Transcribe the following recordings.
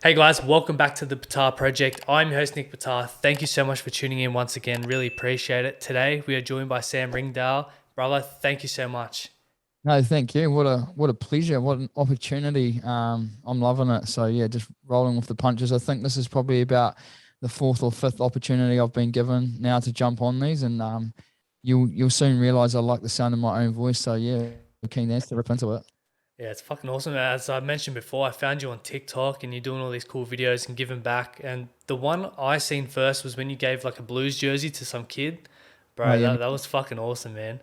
Hey guys, welcome back to the Batar Project. I'm your host Nick Batar. Thank you so much for tuning in once again. Really appreciate it. Today we are joined by Sam Ringdahl. Brother, thank you so much. No, thank you. What a pleasure. What an opportunity. I'm loving it. So yeah, just rolling with the punches. I think this is probably about the fourth or fifth opportunity I've been given now to jump on these, and you'll soon realize I like the sound of my own voice. So yeah, keen as to rip into it. Yeah, it's fucking awesome. As I mentioned before, I found you on TikTok and you're doing all these cool videos and giving back. And the one I seen first was when you gave like a Blues jersey to some kid. Oh Bro, yeah, that was fucking awesome, man.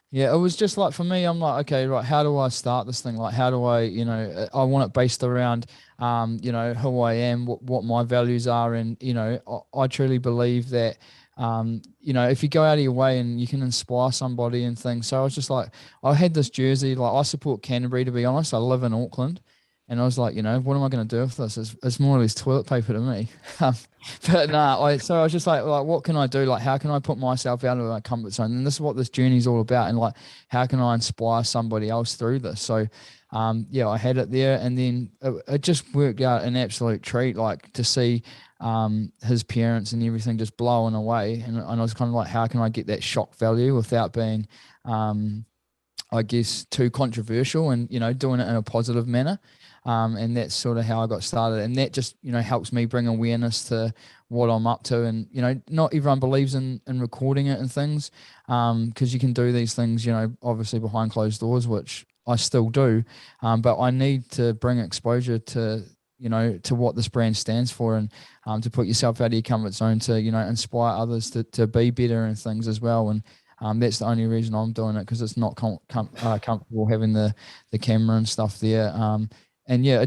yeah, it was just like for me, I'm like, okay, right, how do I start this thing? Like, how do I, I want it based around, who I am, what my values are. And, I truly believe that, if you go out of your way and you can inspire somebody and things. So I was just like, I had this jersey, like, I support Canterbury, to be honest. I live in Auckland. And I was like, what am I going to do with this? It's more or less toilet paper to me. But nah, so I was just like, what can I do? Like, how can I put myself out of my comfort zone? And this is what this journey is all about. And like, how can I inspire somebody else through this? So, yeah, I had it there, and then it just worked out an absolute treat. Like to see his parents and everything just blowing away, and I was kind of like, how can I get that shock value without being, I guess, too controversial, and doing it in a positive manner. And that's sort of how I got started. And that just, helps me bring awareness to what I'm up to. And, not everyone believes in recording it and things, because you can do these things, obviously behind closed doors, which I still do. But I need to bring exposure to, to what this brand stands for, and to put yourself out of your comfort zone, to, inspire others to be better and things as well. And that's the only reason I'm doing it, because it's not comfortable having the camera and stuff there. And yeah,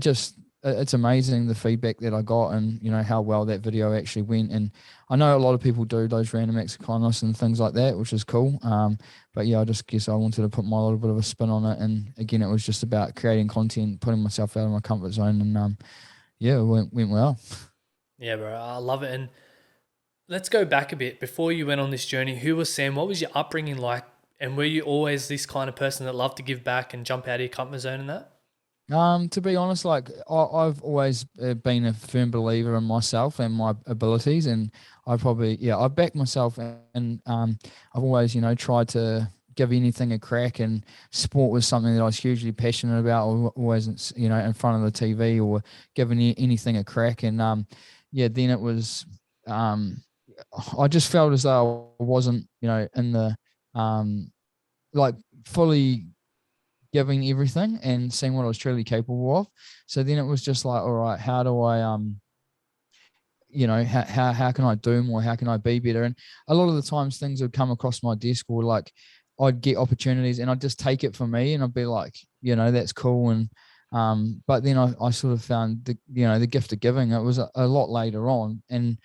it's amazing the feedback that I got, and how well that video actually went. And I know a lot of people do those random acts of kindness and things like that, which is cool. But yeah, I just guess I wanted to put my little bit of a spin on it. And again, it was just about creating content, putting myself out of my comfort zone, and yeah, it went well. Yeah, bro, I love it. And let's go back a bit. Before you went on this journey, who was Sam? What was your upbringing like? And were you always this kind of person that loved to give back and jump out of your comfort zone and that? To be honest, like I've always been a firm believer in myself and my abilities, and I back myself, and I've always, tried to give anything a crack. And sport was something that I was hugely passionate about. Always, in front of the TV or giving anything a crack. And yeah, then it was, um, I just felt as though I wasn't, in the um, like fully giving everything and seeing what I was truly capable of. So then it was just like, all right, how do I how can I do more? How can I be better? And a lot of the times things would come across my desk, or like I'd get opportunities and I'd just take it for me, and I'd be like, that's cool. And but then I sort of found the gift of giving. It was a lot later on. And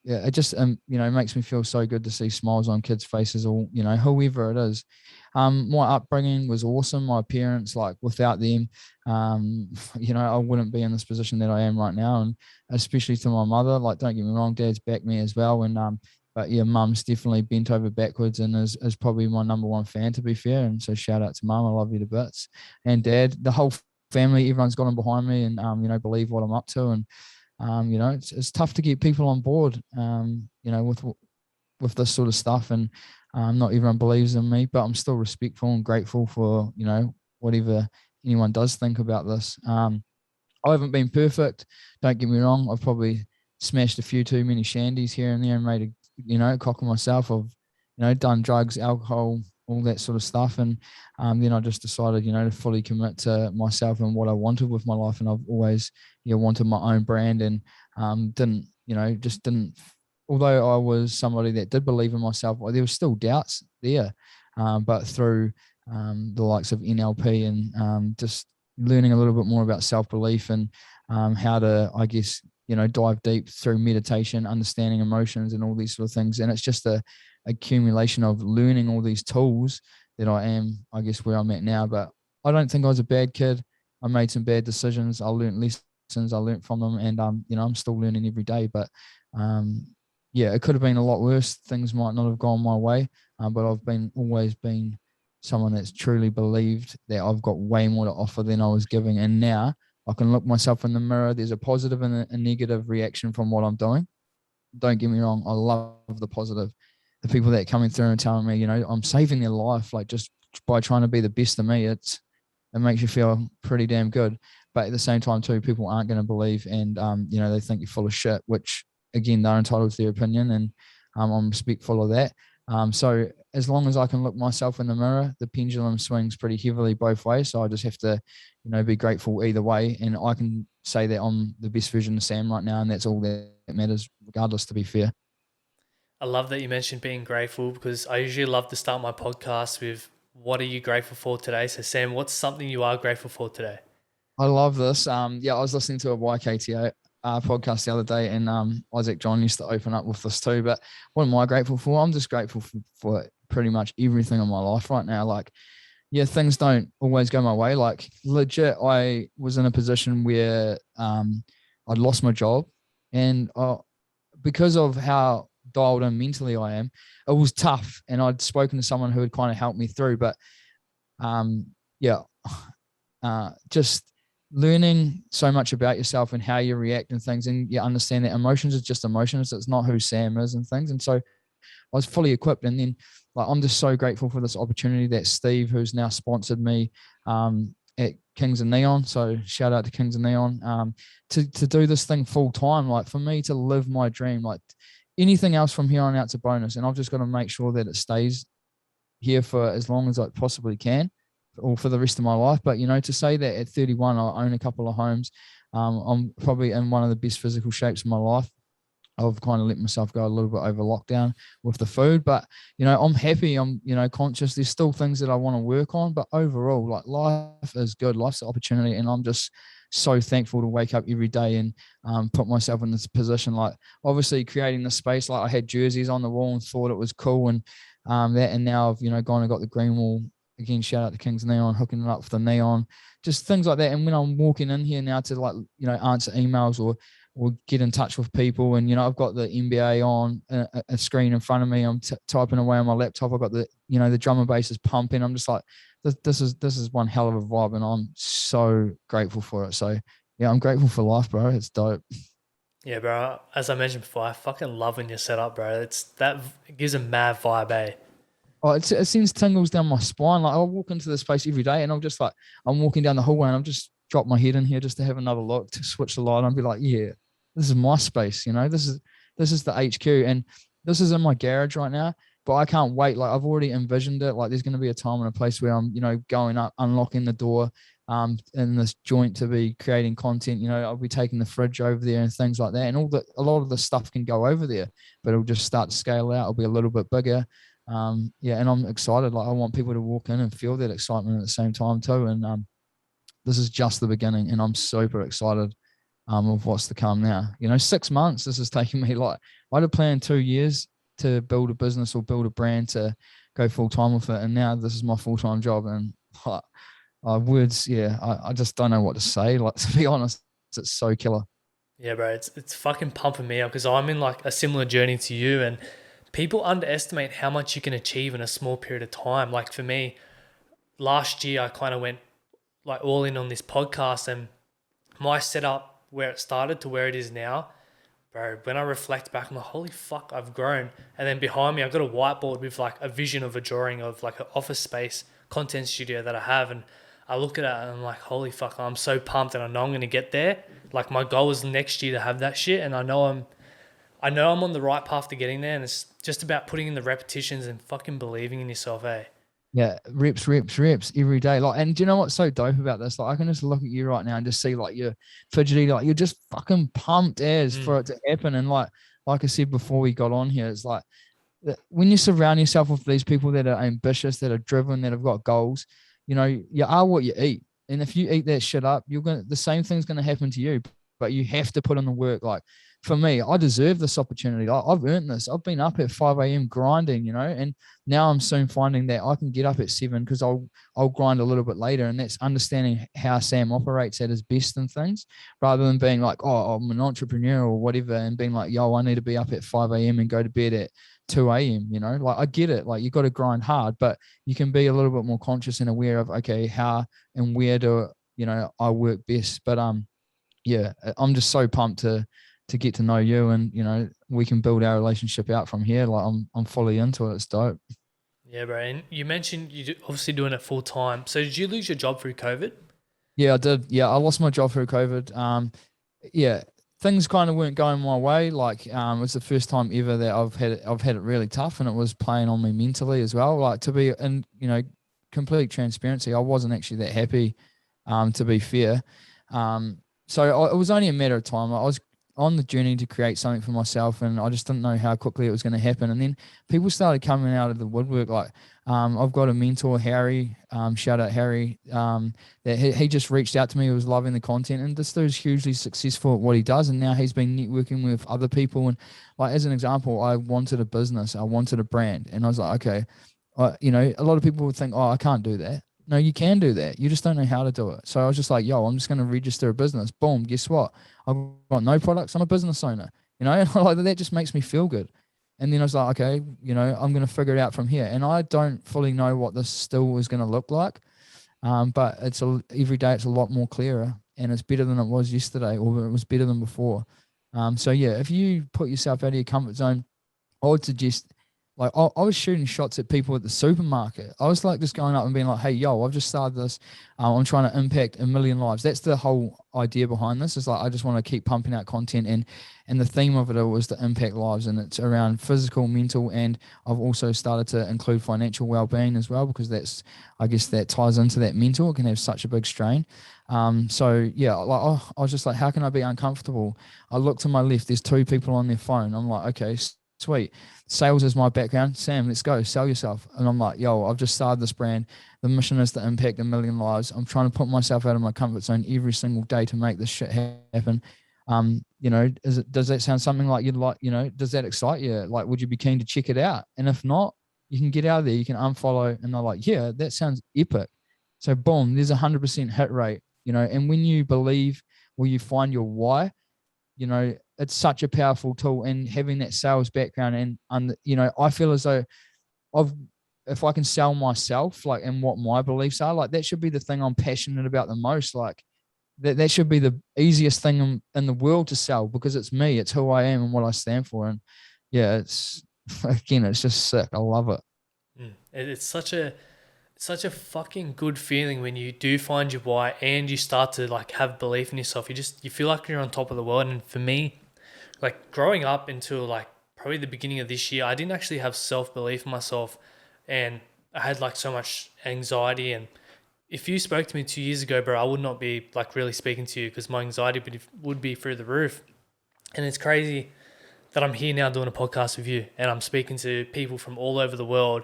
yeah, it just makes me feel so good to see smiles on kids' faces, or whoever it is. My upbringing was awesome. My parents, like, without them, I wouldn't be in this position that I am right now. And especially to my mother, like, don't get me wrong, dad's backed me as well. And but yeah, mum's definitely bent over backwards, and is probably my number one fan, to be fair. And so shout out to mum, I love you to bits. And dad, the whole family, everyone's got on behind me, and believe what I'm up to. And it's tough to get people on board, with this sort of stuff. And not everyone believes in me, but I'm still respectful and grateful for, whatever anyone does think about this. I haven't been perfect. Don't get me wrong. I've probably smashed a few too many shandies here and there and made a, cock of myself. I've, done drugs, alcohol, all that sort of stuff. And then I just decided, to fully commit to myself and what I wanted with my life. And I've always, wanted my own brand, and didn't, just didn't, although I was somebody that did believe in myself, well, there was still doubts there. But through the likes of NLP, and just learning a little bit more about self-belief, and how to, I guess, dive deep through meditation, understanding emotions and all these sort of things. And it's just a accumulation of learning all these tools that I am, I guess, where I'm at now. But I don't think I was a bad kid. I made some bad decisions. I learned lessons. I learned from them, and I'm still learning every day. But um, yeah, it could have been a lot worse. Things might not have gone my way, but I've been always been someone that's truly believed that I've got way more to offer than I was giving. And now I can look myself in the mirror. There's a positive and a negative reaction from what I'm doing. Don't get me wrong. I love the positive. The people that are coming through and telling me, I'm saving their life, like just by trying to be the best of me. It makes you feel pretty damn good. But at the same time, too, people aren't going to believe, and they think you're full of shit. Which again, they're entitled to their opinion, and I'm respectful of that. So as long as I can look myself in the mirror, the pendulum swings pretty heavily both ways. So I just have to, be grateful either way, and I can say that I'm the best version of Sam right now, and that's all that matters, regardless. To be fair. I love that you mentioned being grateful because I usually love to start my podcast with what are you grateful for today? So Sam, what's something you are grateful for today? I love this. Yeah, I was listening to a YKTO podcast the other day, and Isaac John used to open up with this too. But what am I grateful for? I'm just grateful for pretty much everything in my life right now. Like, yeah, things don't always go my way. Like, legit, I was in a position where I'd lost my job, and because of how dialed in mentally I am, it was tough. And I'd spoken to someone who had kind of helped me through. But yeah, just learning so much about yourself and how you react and things, and you understand that emotions are just emotions. It's not who Sam is and things. And so I was fully equipped. And then, like, I'm just so grateful for this opportunity that Steve, who's now sponsored me at Kings of Neon, so shout out to Kings of Neon, to do this thing full time. Like, for me to live my dream, like anything else from here on out's a bonus, and I've just got to make sure that it stays here for as long as I possibly can, or for the rest of my life. But to say that at 31 I own a couple of homes, I'm probably in one of the best physical shapes of my life. I've kind of let myself go a little bit over lockdown with the food, but I'm happy. I'm conscious. There's still things that I want to work on, but overall, like, life is good. Life's an opportunity, and I'm just so thankful to wake up every day and put myself in this position. Like, obviously creating the space. Like, I had jerseys on the wall and thought it was cool, and and now I've gone and got the green wall. Again, shout out to Kings Neon, hooking it up for the neon, just things like that. And when I'm walking in here now to, like, answer emails or get in touch with people, and I've got the NBA on a screen in front of me. I'm typing away on my laptop. I've got the drum and bass is pumping. I'm just like, this is one hell of a vibe, and I'm so grateful for it. So yeah, I'm grateful for life, bro. It's dope. Yeah, bro. As I mentioned before, I fucking love when you're set up, bro. It gives a mad vibe, eh? Oh, it sends tingles down my spine. Like, I walk into this place every day, and I'm just like, I'm walking down the hallway, and I'm just drop my head in here just to have another look, to switch the light, and I'll be like, yeah, this is my space. This is the HQ, and this is in my garage right now. But I can't wait. Like, I've already envisioned it. Like, there's going to be a time and a place where I'm, going up, unlocking the door, in this joint to be creating content. I'll be taking the fridge over there and things like that, and a lot of the stuff can go over there, but it'll just start to scale out. It'll be a little bit bigger. Yeah, and I'm excited. Like, I want people to walk in and feel that excitement at the same time too. And this is just the beginning, and I'm super excited of what's to come now. 6 months. This has taken me, like, I had planned 2 years to build a business or build a brand to go full time with it, and now this is my full time job. And like, words, yeah, I just don't know what to say. Like, to be honest, it's so killer. Yeah, bro. It's fucking pumping me up because I'm in like a similar journey to you, and people underestimate how much you can achieve in a small period of time. Like for me, last year I kind of went like all in on this podcast, and my setup where it started to where it is now, bro, when I reflect back, I'm like, holy fuck, I've grown. And then behind me, I've got a whiteboard with like a vision of a drawing of like an office space content studio that I have. And I look at it and I'm like, holy fuck, I'm so pumped and I know I'm going to get there. Like my goal is next year to have that shit. And I know I'm on the right path to getting there. And it's just about putting in the repetitions and fucking believing in yourself, eh? Yeah, reps every day. Like, and do you know what's so dope about this? Like, I can just look at you right now and just see, like, you're fidgety, like you're just fucking pumped as for it to happen. And like I said before we got on here, it's like when you surround yourself with these people that are ambitious, that are driven, that have got goals, you are what you eat. And if you eat that shit up, the same thing's gonna happen to you. But you have to put in the work. Like, for me, I deserve this opportunity. I've earned this. I've been up at 5 a.m. grinding, and now I'm soon finding that I can get up at 7 because I'll grind a little bit later. And that's understanding how Sam operates at his best and things, rather than being like, oh, I'm an entrepreneur or whatever, and being like, yo, I need to be up at 5 a.m. and go to bed at 2 a.m. Like, I get it. Like, you got to grind hard, but you can be a little bit more conscious and aware of, okay, how and where do I work best. But yeah, I'm just so pumped to get to know you, and we can build our relationship out from here. Like I'm fully into it. It's dope. Yeah, bro. And you mentioned obviously doing it full time. So did you lose your job through COVID? Yeah, I did. Yeah, I lost my job through COVID. Yeah, things kind of weren't going my way. Like, it was the first time ever that I've had it really tough, and it was playing on me mentally as well. Like, to be in complete transparency, I wasn't actually that happy. To be fair, um, so it was only a matter of time. I was on the journey to create something for myself, and I just didn't know how quickly it was going to happen. And then people started coming out of the woodwork. Like, I've got a mentor, Harry. Shout out Harry. That he just reached out to me. He was loving the content, and this dude's hugely successful at what he does. And now he's been networking with other people. And like, as an example, I wanted a business, I wanted a brand, and I was like, okay, a lot of people would think, oh, I can't do that. No, you can do that. You just don't know how to do it. So I was just like, yo, I'm just going to register a business. Boom. Guess what? I've got no products. I'm a business owner, and like that just makes me feel good. And then I was like, okay, I'm going to figure it out from here. And I don't fully know what this still is going to look like. But every day it's a lot more clearer, and it's better than it was yesterday, or it was better than before. So yeah, if you put yourself out of your comfort zone, I would suggest, like, I was shooting shots at people at the supermarket. I was like just going up and being like, hey, yo, I've just started this. I'm trying to impact a million lives. That's the whole idea behind this. Is like, I just want to keep pumping out content, and the theme of it was to impact lives, and it's around physical, mental, and I've also started to include financial well-being as well, because I guess that ties into that mental. It can have such a big strain. So yeah, like, I was just like, how can I be uncomfortable? I look to my left, there's two people on their phone. I'm like, okay, sweet. Sales is my background. Sam, let's go. Sell yourself. And I'm like, yo, I've just started this brand. The mission is to impact a million lives. I'm trying to put myself out of my comfort zone every single day to make this shit happen. Does that sound something like you'd like, does that excite you? Like, would you be keen to check it out? And if not, you can get out of there. You can unfollow. And they're like, yeah, that sounds epic. So boom, there's 100% hit rate, and when you believe, or you find your why, it's such a powerful tool. And having that sales background, and I feel as though I've if I can sell myself, like, and what my beliefs are, like, that should be the thing I'm passionate about the most. Like, that should be the easiest thing in the world to sell, because it's me, it's who I am and what I stand for. And yeah, it's again, it's just sick. I love it. It's such a fucking good feeling when you do find your why and you start to like have belief in yourself. You feel like you're on top of the world. And for me, like growing up until like probably the beginning of this year, I didn't actually have self belief in myself, and I had like so much anxiety. And if you spoke to me 2 years ago, bro, I would not be like really speaking to you because my anxiety would be through the roof. And it's crazy that I'm here now doing a podcast with you, and I'm speaking to people from all over the world.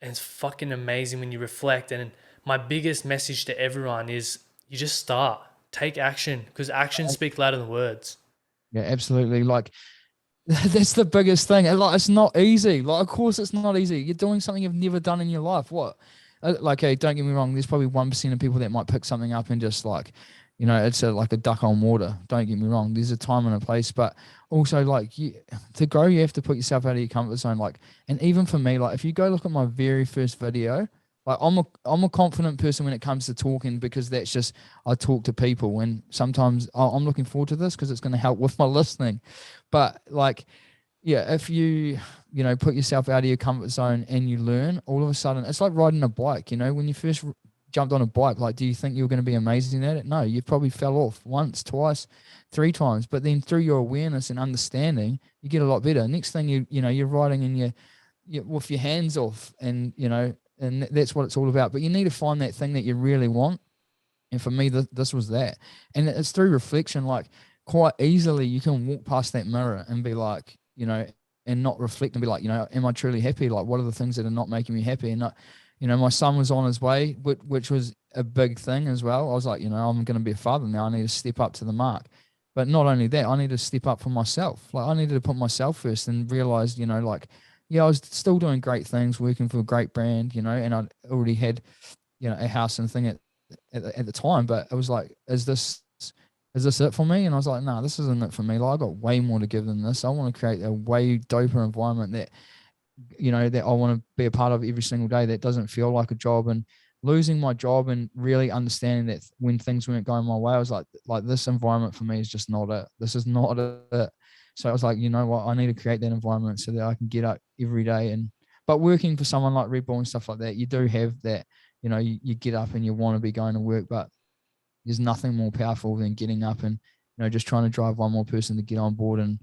And it's fucking amazing when you reflect. And my biggest message to everyone is you just start, take action, because actions speak louder than words. Yeah, absolutely. Like, that's the biggest thing. And like, it's not easy. Like, of course, it's not easy. You're doing something you've never done in your life. What? Like, hey, don't get me wrong. There's probably 1% of people that might pick something up and just like, it's like a duck on water. Don't get me wrong. There's a time and a place, but also like to grow, you have to put yourself out of your comfort zone. Like, and even for me, like, if you go look at my very first video, like, I'm a confident person when it comes to talking, because that's just, I talk to people, and sometimes I'm looking forward to this because it's going to help with my listening. But like, yeah, if put yourself out of your comfort zone and you learn, all of a sudden it's like riding a bike. When you first jumped on a bike, like, do you think you were going to be amazing at it? No, you probably fell off once, twice, three times, but then through your awareness and understanding, you get a lot better. Next thing you're riding, and you with your hands off, and and that's what it's all about. But you need to find that thing that you really want. And for me, this was that. And it's through reflection. Like, quite easily, you can walk past that mirror and be like, and not reflect and be like, am I truly happy? Like, what are the things that are not making me happy? And not, my son was on his way, which was a big thing as well. I was like, I'm going to be a father now. I need to step up to the mark. But not only that, I need to step up for myself. Like, I needed to put myself first, and realize, like, yeah, I was still doing great things, working for a great brand, and I'd already had, a house and thing at the time. But it was like, is this it for me? And I was like, nah, this isn't it for me. Like, I got way more to give than this. I want to create a way doper environment that, that I want to be a part of every single day, that doesn't feel like a job. And losing my job and really understanding that when things weren't going my way, I was like this environment for me is just not it. This is not it. So I was like, you know what, I need to create that environment so that I can get up every day. And but working for someone like Red Bull and stuff like that, you do have that, you get up and you want to be going to work, but there's nothing more powerful than getting up and just trying to drive one more person to get on board and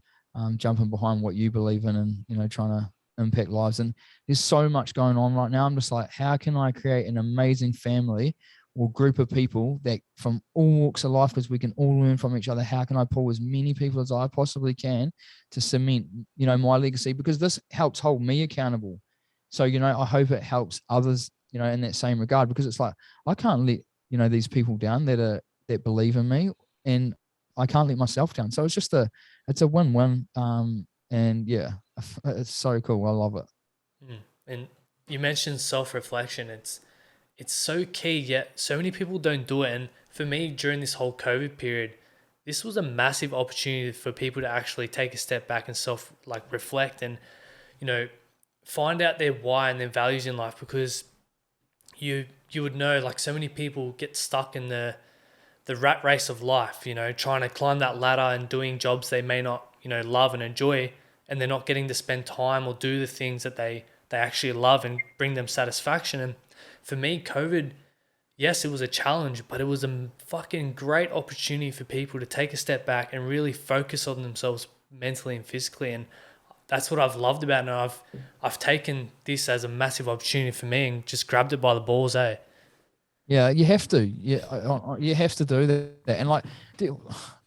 jumping behind what you believe in, and trying to impact lives. And there's so much going on right now. I'm just like, how can I create an amazing family or group of people that from all walks of life, because we can all learn from each other? How can I pull as many people as I possibly can to cement my legacy, because this helps hold me accountable. So I hope it helps others in that same regard, because it's like I can't let these people down that believe in me, and I can't let myself down. So it's a win-win. And yeah, it's so cool. I love it. Mm. And you mentioned self-reflection. It's so key, yet so many people don't do it. And for me, during this whole COVID period, this was a massive opportunity for people to actually take a step back and reflect and, you know, find out their why and their values in life, because you would know, like, so many people get stuck in the rat race of life, trying to climb that ladder and doing jobs they may not, love and enjoy, and they're not getting to spend time or do the things that they actually love and bring them satisfaction. And for me, COVID, yes, it was a challenge, but it was a fucking great opportunity for people to take a step back and really focus on themselves mentally and physically. And that's what I've loved about it. And I've taken this as a massive opportunity for me and just grabbed it by the balls, eh? Yeah, you have to. Yeah, you have to do that. And like, dude,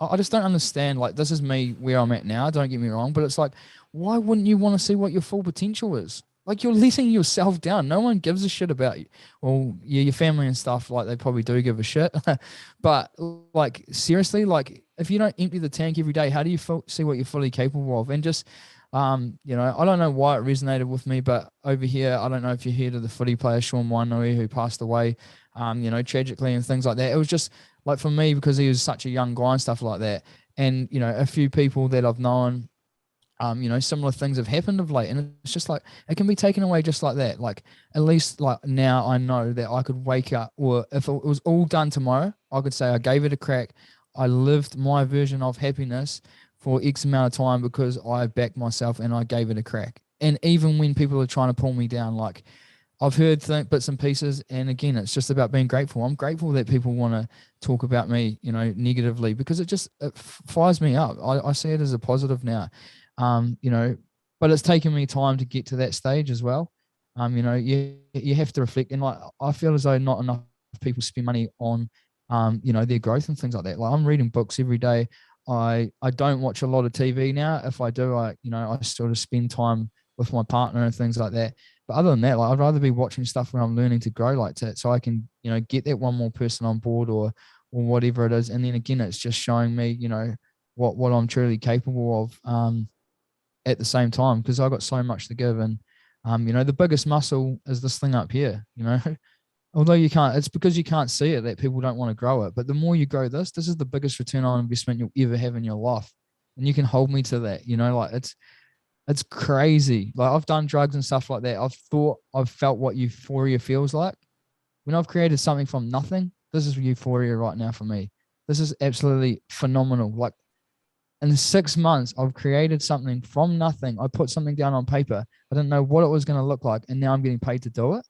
I just don't understand. Like, this is me where I'm at now. Don't get me wrong, but it's like, why wouldn't you want to see what your full potential is? Like, you're letting yourself down. No one gives a shit about you. Well, yeah, your family and stuff, like, they probably do give a shit. But like, seriously, like, if you don't empty the tank every day, how do you see what you're fully capable of? And just, I don't know why it resonated with me, but over here, I don't know if you heard of the footy player Sean Wainui, who passed away, tragically and things like that. It was just like, for me, because he was such a young guy and stuff like that. And, a few people that I've known, similar things have happened of late. And it's just like, it can be taken away just like that. Like, at least like now I know that I could wake up, or if it was all done tomorrow, I could say I gave it a crack. I lived my version of happiness for X amount of time because I backed myself and I gave it a crack. And even when people are trying to pull me down, like, I've heard bits and pieces, and again, it's just about being grateful. I'm grateful that people want to talk about me, negatively, because it fires me up. I see it as a positive now, um, you know, but it's taken me time to get to that stage as well. You have to reflect, and like, I feel as though not enough people spend money on, their growth and things like that. Like, I'm reading books every day. I don't watch a lot of TV now. If I do, I sort of spend time with my partner and things like that. But other than that, like, I'd rather be watching stuff where I'm learning to grow, like, so I can, get that one more person on board, or whatever it is. And then again, it's just showing me, what I'm truly capable of, at the same time, because I've got so much to give. And, the biggest muscle is this thing up here. Although you can't, it's because you can't see it that people don't want to grow it. But the more you grow this is the biggest return on investment you'll ever have in your life. And you can hold me to that, like, it's crazy. Like, I've done drugs and stuff like that. I've felt what euphoria feels like. When I've created something from nothing, this is euphoria right now for me. This is absolutely phenomenal. Like, in 6 months, I've created something from nothing. I put something down on paper. I didn't know what it was going to look like, and now I'm getting paid to do it.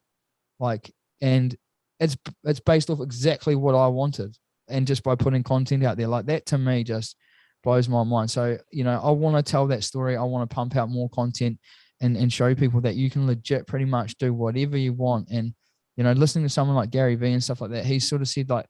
Like, and it's based off exactly what I wanted, and just by putting content out there like that, to me, just blows my mind. So, I want to tell that story. I want to pump out more content, and show people that you can legit pretty much do whatever you want. And, listening to someone like Gary Vee and stuff like that, he sort of said, like,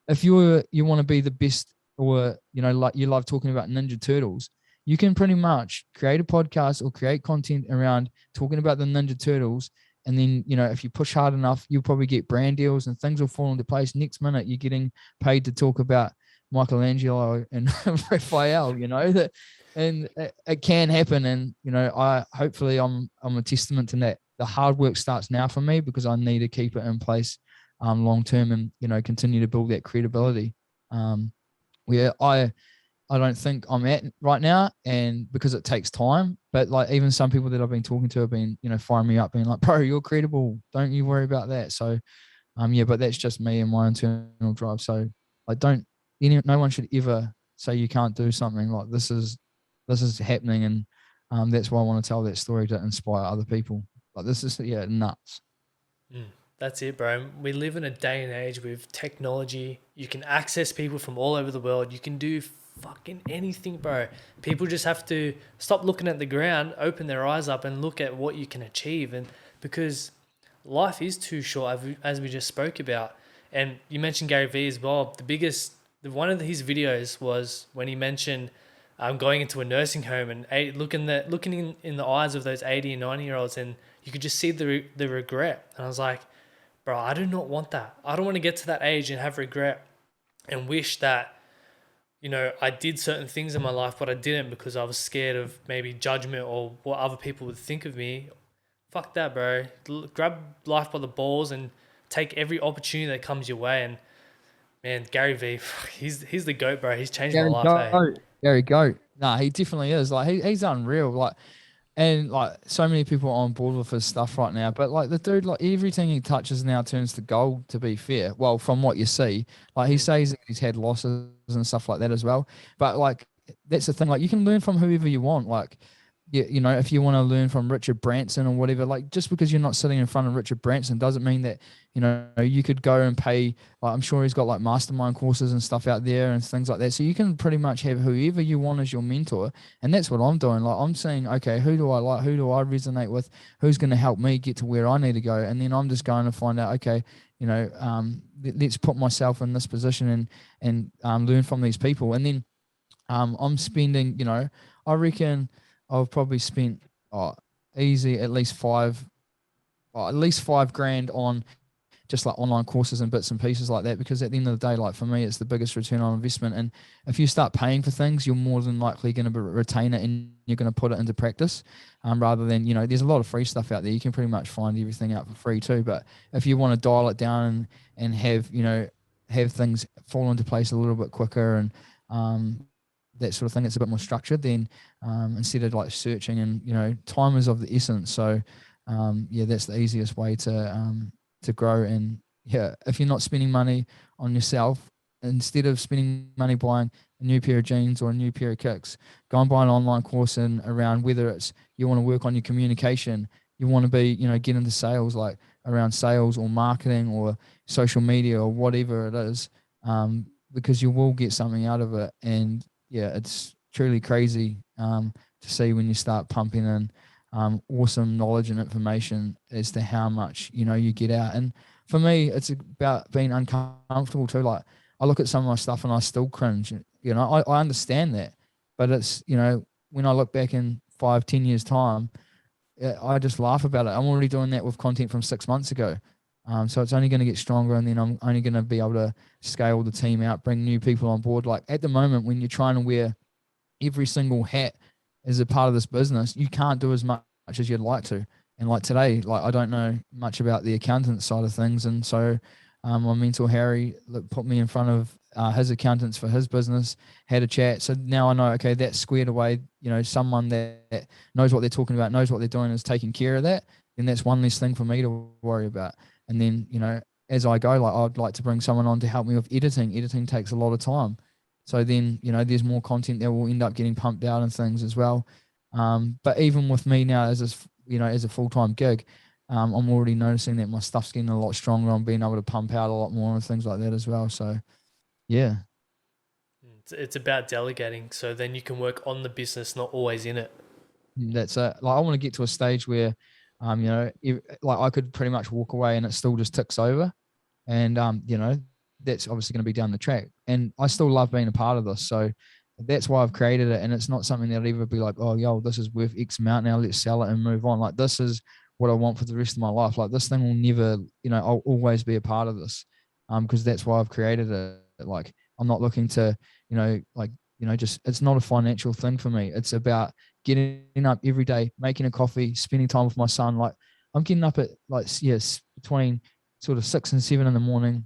if you want to be the best, or, like, you love talking about Ninja Turtles, you can pretty much create a podcast or create content around talking about the Ninja Turtles. And then, if you push hard enough, you'll probably get brand deals and things will fall into place. Next minute, you're getting paid to talk about Michelangelo and Raphael, that, and it can happen. And, hopefully I'm a testament to that. The hard work starts now for me, because I need to keep it in place, long term, and, continue to build that credibility, where I don't think I'm at right now, and because it takes time. But like, even some people that I've been talking to have been, firing me up, being like, bro, you're credible. Don't you worry about that. So, Yeah, but that's just me and my internal drive. So I don't, no one should ever say you can't do something. Like this is happening, and that's why I want to tell that story to inspire other people. Like this is, yeah, nuts. Mm, that's it, bro. We live in a day and age with technology. You can access people from all over the world. You can do fucking anything, bro. People just have to stop looking at the ground, open their eyes up, and look at what you can achieve. And because life is too short, as we just spoke about. And you mentioned Gary Vee as well. One of his videos was when he mentioned going into a nursing home and looking in the eyes of those 80 and 90-year-olds, and you could just see the regret. And I was like, bro, I do not want that. I don't want to get to that age and have regret and wish that, I did certain things in my life, but I didn't because I was scared of maybe judgment or what other people would think of me. Fuck that, bro. Grab life by the balls and take every opportunity that comes your way. And man, Gary Vee, he's the goat, bro. He's changed my Gary life, hey. Goat. Gary Goat. Nah, he definitely is. Like he's unreal. Like, and like so many people are on board with his stuff right now. But like the dude, like everything he touches now turns to gold. To be fair, well, from what you see, like he Mm, says that he's had losses and stuff like that as well. But like that's the thing. Like you can learn from whoever you want. Like if you want to learn from Richard Branson or whatever, like just because you're not sitting in front of Richard Branson doesn't mean that, you could go and pay, like I'm sure he's got like mastermind courses and stuff out there and things like that. So you can pretty much have whoever you want as your mentor. And that's what I'm doing. Like I'm saying, okay, who do I like? Who do I resonate with? Who's going to help me get to where I need to go? And then I'm just going to find out, okay, let's put myself in this position and learn from these people. And then I'm spending, I reckon I've probably spent easy at least 5 grand on just like online courses and bits and pieces like that. Because at the end of the day, like for me, it's the biggest return on investment. And if you start paying for things, you're more than likely going to retain it and you're going to put it into practice. Rather than, there's a lot of free stuff out there. You can pretty much find everything out for free too. But if you want to dial it down and have, have things fall into place a little bit quicker and that sort of thing, it's a bit more structured, then instead of like searching, and time is of the essence. So yeah, that's the easiest way to grow. And yeah, if you're not spending money on yourself, instead of spending money buying a new pair of jeans or a new pair of kicks, go and buy an online course and around, whether it's you want to work on your communication, you want to be, get into sales, like around sales or marketing or social media or whatever it is, because you will get something out of it. And yeah, it's truly crazy to see when you start pumping in awesome knowledge and information as to how much you get out. And for me, it's about being uncomfortable too. Like I look at some of my stuff and I still cringe. I understand that, but it's when I look back in 5, 10 years time, I just laugh about it. I'm already doing that with content from 6 months ago. So it's only going to get stronger, and then I'm only going to be able to scale the team out, bring new people on board. Like at the moment, when you're trying to wear every single hat as a part of this business, you can't do as much as you'd like to. And like today, like I don't know much about the accountant side of things, and so my mentor Harry put me in front of his accountants for his business, had a chat. So now I know, okay, that's squared away. Someone that knows what they're talking about, knows what they're doing, is taking care of that. Then that's one less thing for me to worry about. And then as I go, like I'd like to bring someone on to help me with editing. Editing takes a lot of time. So then, there's more content that will end up getting pumped out and things as well. But even with me now as a full-time gig, I'm already noticing that my stuff's getting a lot stronger. I'm being able to pump out a lot more and things like that as well. So yeah, it's about delegating, so then you can work on the business, not always in it. that's it. Like I want to get to a stage where, like I could pretty much walk away and it still just ticks over. And that's obviously going to be down the track. And I still love being a part of this. So that's why I've created it. And it's not something that'll ever be like, oh, yo, this is worth X amount now, let's sell it and move on. Like this is what I want for the rest of my life. Like this thing will never, I'll always be a part of this. Because that's why I've created it. Like I'm not looking to, just it's not a financial thing for me. It's about getting up every day, making a coffee, spending time with my son. Like I'm getting up at like yes, between sort of 6 and 7 in the morning.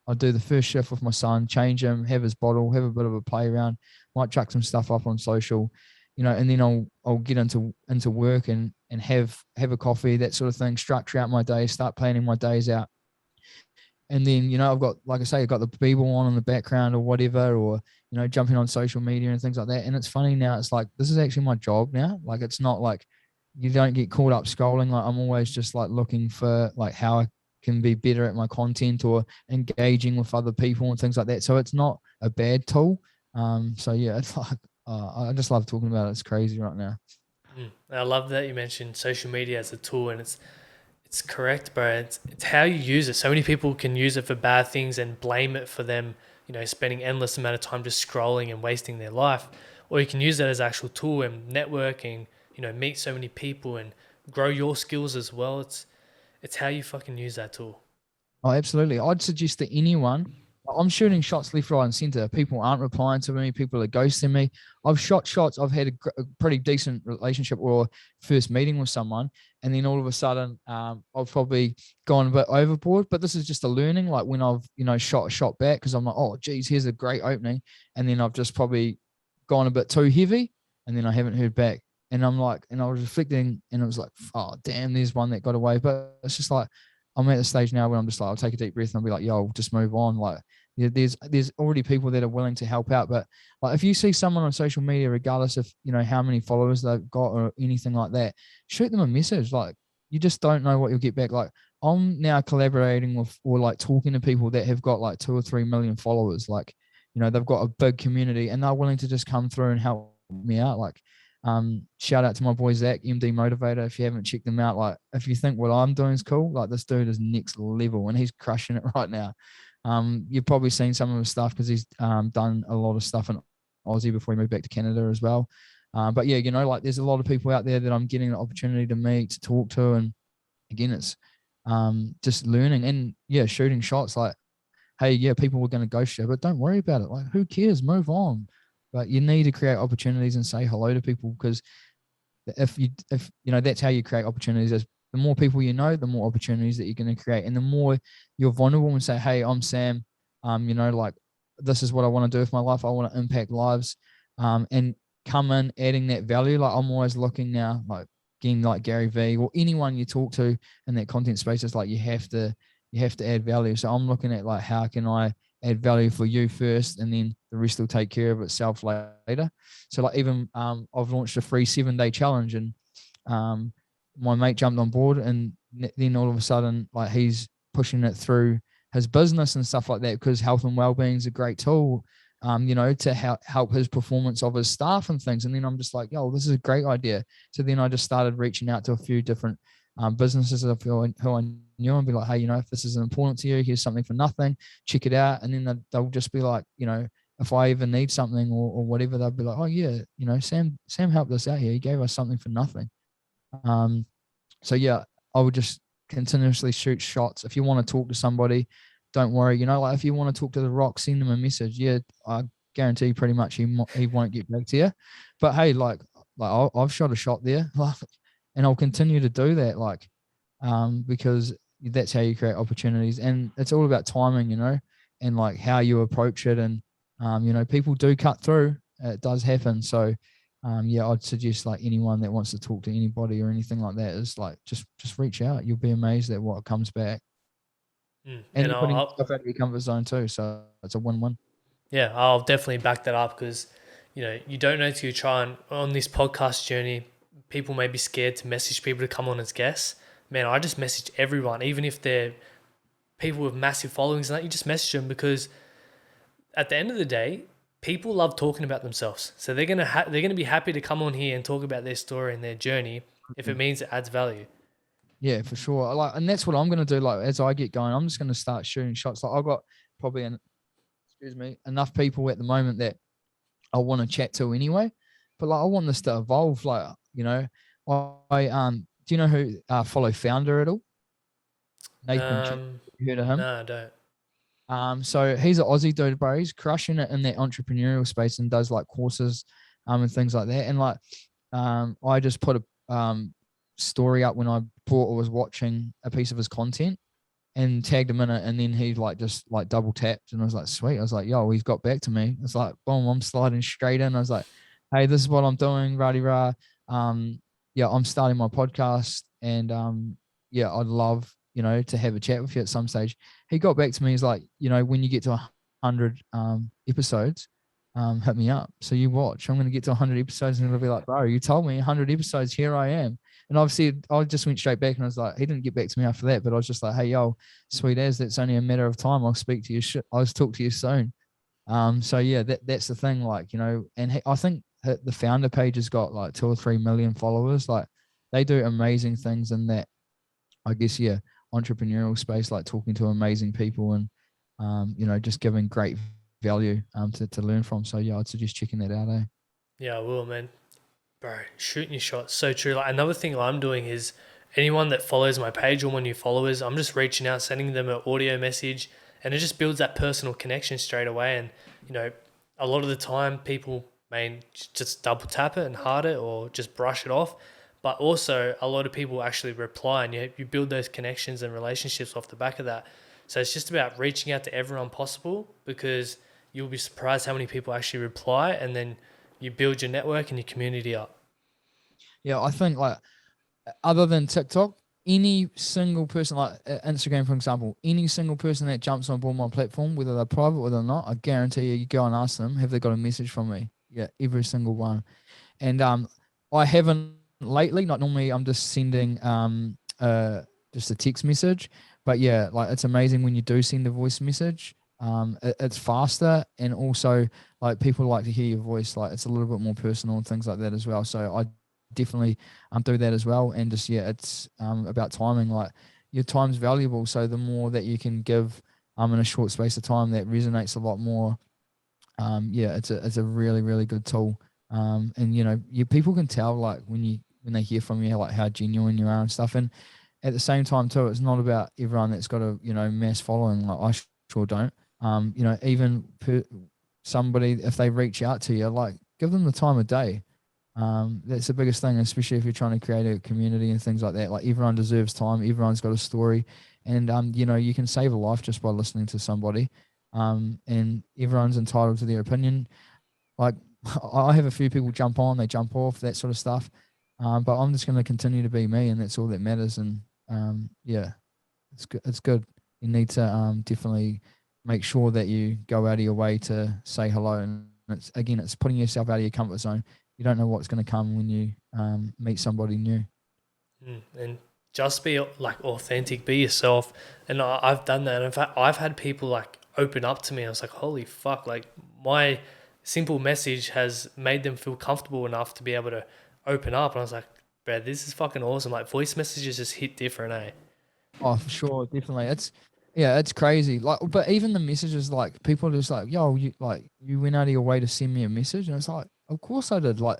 I'll do the first shift with my son, change him, have his bottle, have a bit of a play around, might chuck some stuff up on social, and then I'll get into work and have a coffee, that sort of thing, structure out my day, start planning my days out. And then, I've got, like I say, I've got the Bible on in the background or whatever, or, jumping on social media and things like that. And it's funny now, it's like, this is actually my job now. Like, it's not like you don't get caught up scrolling. Like, I'm always just like looking for like how I can be better at my content or engaging with other people and things like that. So it's not a bad tool. So yeah, it's like, I just love talking about it. It's crazy right now. I love that you mentioned social media as a tool, and it's correct, bro. It's how you use it. So many people can use it for bad things and blame it for them, spending endless amount of time just scrolling and wasting their life. Or you can use it as an actual tool and networking, meet so many people and grow your skills as well. It's how you fucking use that tool. Oh, absolutely. I'd suggest to anyone. I'm shooting shots left, right, and center. People aren't replying to me. People are ghosting me. I've shot shots. I've had a pretty decent relationship or first meeting with someone, and then all of a sudden, I've probably gone a bit overboard. But this is just a learning. Like when I've shot a shot back because I'm like, oh, geez, here's a great opening, and then I've just probably gone a bit too heavy, and then I haven't heard back. And I'm like, and I was reflecting, and it was like, oh, damn, there's one that got away. But it's just like, I'm at the stage now where I'm just like, I'll take a deep breath and I'll be like, yo, just move on. Like, yeah, there's already people that are willing to help out. But like, if you see someone on social media, regardless of how many followers they've got or anything like that, shoot them a message. Like, you just don't know what you'll get back. Like, I'm now collaborating with or like talking to people that have got like 2 or 3 million followers. Like, they've got a big community and they're willing to just come through and help me out. Like, shout out to my boy Zach, MD Motivator. If you haven't checked them out, like if you think what I'm doing is cool, like this dude is next level and he's crushing it right now. You've probably seen some of his stuff because he's done a lot of stuff in Aussie before he moved back to Canada as well. But yeah, like there's a lot of people out there that I'm getting the opportunity to meet, to talk to, and again, it's just learning and yeah, shooting shots. Like, hey, yeah, people were going to ghost you, but don't worry about it. Like, who cares? Move on. But you need to create opportunities and say hello to people because if that's how you create opportunities. Is the more people the more opportunities that you're going to create, and the more you're vulnerable and say, "Hey, I'm Sam. Like this is what I want to do with my life. I want to impact lives, and come in adding that value." Like I'm always looking now, like again, like Gary V or anyone you talk to in that content space. It's like you have to add value. So I'm looking at like how can I add value for you first, and then the rest will take care of itself later. So like even I've launched a free 7-day challenge, and my mate jumped on board, and then all of a sudden like he's pushing it through his business and stuff like that because health and well-being is a great tool, to help his performance of his staff and things. And then I'm just like, yo, this is a great idea. So then I just started reaching out to a few different businesses who I knew and be like, hey, if this is important to you, here's something for nothing, check it out. And then they'll just be like, if I ever need something or whatever, they'll be like, oh yeah, Sam helped us out here. He gave us something for nothing. So yeah, I would just continuously shoot shots. If you want to talk to somebody, don't worry. Like if you want to talk to The Rock, send him a message. Yeah, I guarantee pretty much he won't get back to you. But hey, like I've shot a shot there, and I'll continue to do that, because that's how you create opportunities, and it's all about timing, and like how you approach it, and people do cut through. It does happen. So yeah, I'd suggest like anyone that wants to talk to anybody or anything like that is like just reach out. You'll be amazed at what comes back. And And you're putting yourself out of your comfort zone too, so it's a win-win. yeah, I'll definitely back that up because, you don't know till you try. And on this podcast journey, people may be scared to message people to come on as guests. Man, I just message everyone, even if they're people with massive followings and that, you just message them because at the end of the day, people love talking about themselves. So they're gonna be happy to come on here and talk about their story and their journey if it means it adds value. Yeah, for sure. Like, and that's what I'm gonna do. Like, as I get going, I'm just gonna start shooting shots. Like, I've got probably enough people at the moment that I want to chat to anyway. But like, I want this to evolve. Like, do you know who follow Founder at all? Nathan, you heard of him? No, I don't. So he's an Aussie dude, bro. He's crushing it in that entrepreneurial space and does like courses, and things like that. And like, I just put a story up when I bought or was watching a piece of his content and tagged him in it, and then he like just like double tapped, and I was like, sweet. I was like, yo, he's got back to me. It's like, boom, I'm sliding straight in. I was like, hey, this is what I'm doing, rah rah. Yeah, I'm starting my podcast, and yeah, I'd love to have a chat with you at some stage. He got back to me. He's like, when you get to 100 episodes, hit me up. So you watch. I'm going to get to 100 episodes and it'll be like, bro, you told me 100 episodes. Here I am. And obviously, I just went straight back and I was like, he didn't get back to me after that. But I was just like, hey, yo, sweet as, that's only a matter of time. I'll speak to you. I'll talk to you soon. So yeah, that's the thing. Like, and I think the founder page has got like 2 or 3 million followers. Like, they do amazing things in that, I guess, yeah, entrepreneurial space, like talking to amazing people and, just giving great value to learn from. So yeah, I'd suggest checking that out. Yeah, I will, man. Bro, shooting your shot, so true. Like another thing I'm doing is anyone that follows my page, all my new followers, I'm just reaching out, sending them an audio message, and it just builds that personal connection straight away. And you know, a lot of the time people may just double tap it and heart it or just brush it off, but also a lot of people actually reply, and you build those connections and relationships off the back of that. So it's just about reaching out to everyone possible, because you'll be surprised how many people actually reply, and then you build your network and your community up. Yeah, I think like other than TikTok, any single person, like Instagram, for example, any single person that jumps on board my platform, whether they're private or they're not, I guarantee you go and ask them, have they got a message from me? Yeah, every single one. And I haven't lately. Not normally. I'm just sending just a text message. But yeah, like it's amazing when you do send a voice message. It's faster, and also like people like to hear your voice. Like it's a little bit more personal and things like that as well. So I definitely do that as well. And just yeah, it's about timing. Like your time's valuable, so the more that you can give in a short space of time, that resonates a lot more. Yeah, it's a really really good tool. And people can tell like when they hear from you like how genuine you are and stuff. And at the same time too, it's not about everyone that's got a mass following. Like I sure don't. Even somebody, if they reach out to you, like give them the time of day. That's the biggest thing, especially if you're trying to create a community and things like that. Like everyone deserves time. Everyone's got a story, and you can save a life just by listening to somebody. And everyone's entitled to their opinion. Like I have a few people jump on, they jump off, that sort of stuff. But I'm just going to continue to be me, and that's all that matters. And yeah, it's good. It's good. You need to definitely make sure that you go out of your way to say hello. And it's putting yourself out of your comfort zone. You don't know what's going to come when you meet somebody new. And just be like authentic, be yourself. And I've done that. And in fact, I've had people like open up to me. I was like, holy fuck, like my simple message has made them feel comfortable enough to be able to open up. And I was like, bro, this is fucking awesome. Like voice messages just hit different, eh? Oh, for sure, definitely. It's crazy. Like, but even the messages, like people are just like, yo, you went out of your way to send me a message, and it's like, of course I did. Like,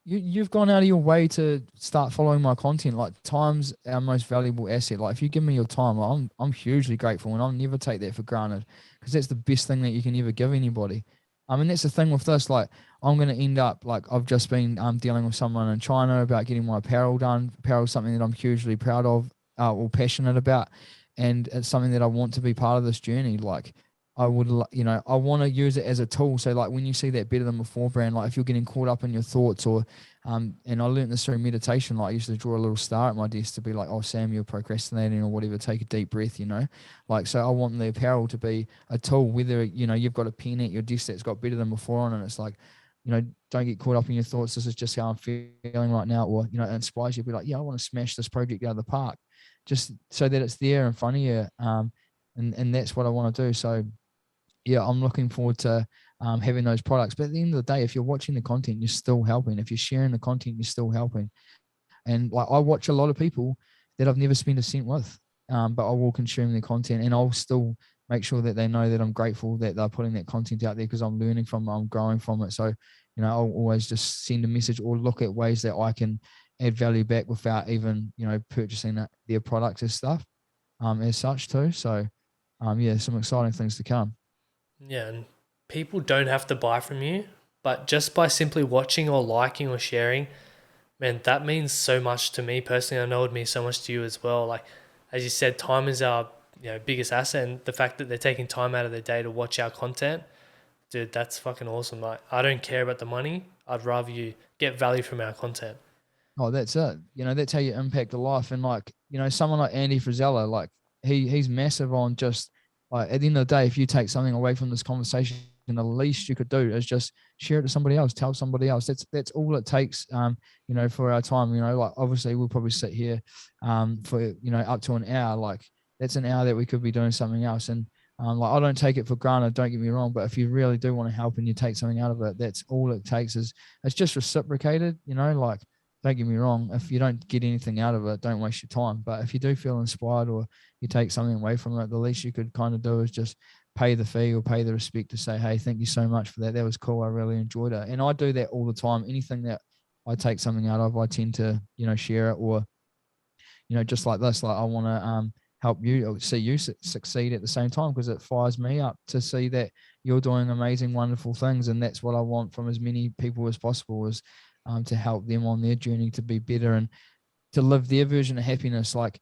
you've gone out of your way to start following my content. Like, time's our most valuable asset. Like, if you give me your time, like, I'm hugely grateful, and I'll never take that for granted, because that's the best thing that you can ever give anybody. I mean, that's the thing with this. Like, I'm gonna end up like I've just been dealing with someone in China about getting my apparel done. Apparel is something that I'm hugely proud of, or passionate about, and it's something that I want to be part of this journey. Like, I would, I want to use it as a tool. So like when you see that Better Than Before brand, like if you're getting caught up in your thoughts, or, and I learned this through meditation. Like I used to draw a little star at my desk to be like, oh Sam, you're procrastinating or whatever. Take a deep breath. Like, so I want the apparel to be a tool. Whether you've got a pen at your desk that's got Better Than Before on, and it's like, don't get caught up in your thoughts. This is just how I'm feeling right now, or it inspires you to be like, yeah, I want to smash this project out of the park, just so that it's there in front of you. And that's what I want to do. So yeah, I'm looking forward to having those products. But at the end of the day, if you're watching the content, you're still helping. If you're sharing the content, you're still helping. And like I watch a lot of people that I've never spent a cent with, but I will consume their content, and I'll still make sure that they know that I'm grateful that they're putting that content out there, because I'm learning from it, I'm growing from it. So, I'll always just send a message or look at ways that I can add value back without even, purchasing their products as stuff, as such too. So, yeah, some exciting things to come. Yeah, and people don't have to buy from you, but just by simply watching or liking or sharing, man, that means so much to me personally. I know it means so much to you as well. Like, as you said, time is our biggest asset, and the fact that they're taking time out of their day to watch our content, dude, that's fucking awesome. Like, I don't care about the money. I'd rather you get value from our content. Oh, that's it. That's how you impact a life. And like, someone like Andy Frisella, like he's massive on just like at the end of the day, if you take something away from this conversation, the least you could do is just share it to somebody else, tell somebody else. That's all it takes, for our time. Like obviously we'll probably sit here for up to an hour. Like that's an hour that we could be doing something else. And like I don't take it for granted, don't get me wrong, but if you really do want to help and you take something out of it, that's all it takes. Is it's just reciprocated, like don't get me wrong, if you don't get anything out of it, don't waste your time. But if you do feel inspired or you take something away from it, the least you could kind of do is just pay the fee or pay the respect to say, hey, thank you so much for that. That was cool. I really enjoyed it. And I do that all the time. Anything that I take something out of, I tend to, share it, or, just like this, like I want to help you or see you succeed at the same time, because it fires me up to see that you're doing amazing, wonderful things. And that's what I want from as many people as possible, is to help them on their journey to be better and to live their version of happiness. Like,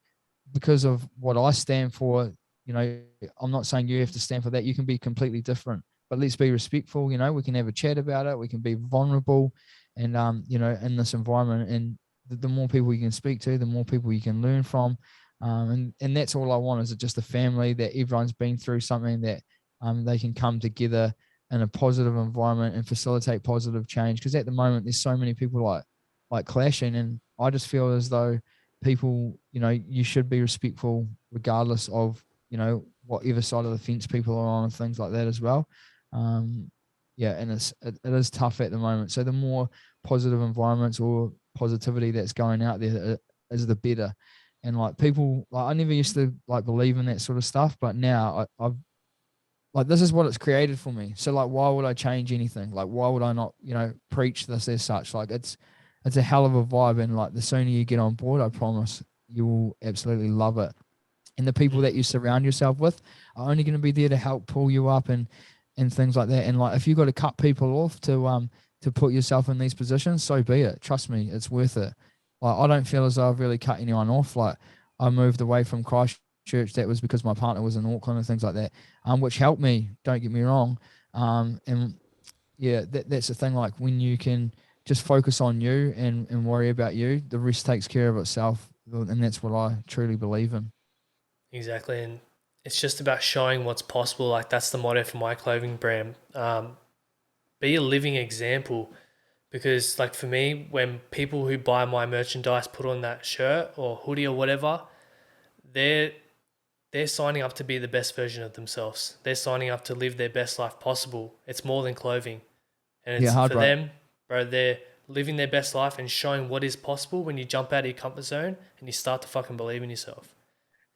because of what I stand for, I'm not saying you have to stand for that. You can be completely different, but let's be respectful. We can have a chat about it. We can be vulnerable, and in this environment. And the more people you can speak to, the more people you can learn from. And that's all I want, is just a family that everyone's been through something, that they can come together in a positive environment and facilitate positive change. Because at the moment, there's so many people like clashing, and I just feel as though people, you should be respectful regardless of, whatever side of the fence people are on, and things like that as well. Yeah, and it is tough at the moment. So the more positive environments or positivity that's going out there is the better. And like people, like I never used to like believe in that sort of stuff, but now I've like, this is what it's created for me. So like, why would I change anything? Like, why would I not, preach this as such? Like, it's a hell of a vibe, and like the sooner you get on board, I promise you will absolutely love it. And the people Mm. that you surround yourself with are only going to be there to help pull you up, and things like that. And like, if you got to cut people off to put yourself in these positions, so be it. Trust me, it's worth it. Like, I don't feel as though I've really cut anyone off. Like, I moved away from Christchurch. That was because my partner was in Auckland and things like that, which helped me. Don't get me wrong. And yeah, that's the thing. Like, when you can just focus on you and worry about you, the rest takes care of itself. And that's what I truly believe in. Exactly, and it's just about showing what's possible. Like that's the motto for my clothing brand. Be a living example, because like for me, when people who buy my merchandise put on that shirt or hoodie or whatever, they're they're signing up to be the best version of themselves. They're signing up to live their best life possible. It's more than clothing, and Yeah, it's hard, for bro. them, bro. They're living their best life and showing what is possible when you jump out of your comfort zone and you start to fucking believe in yourself.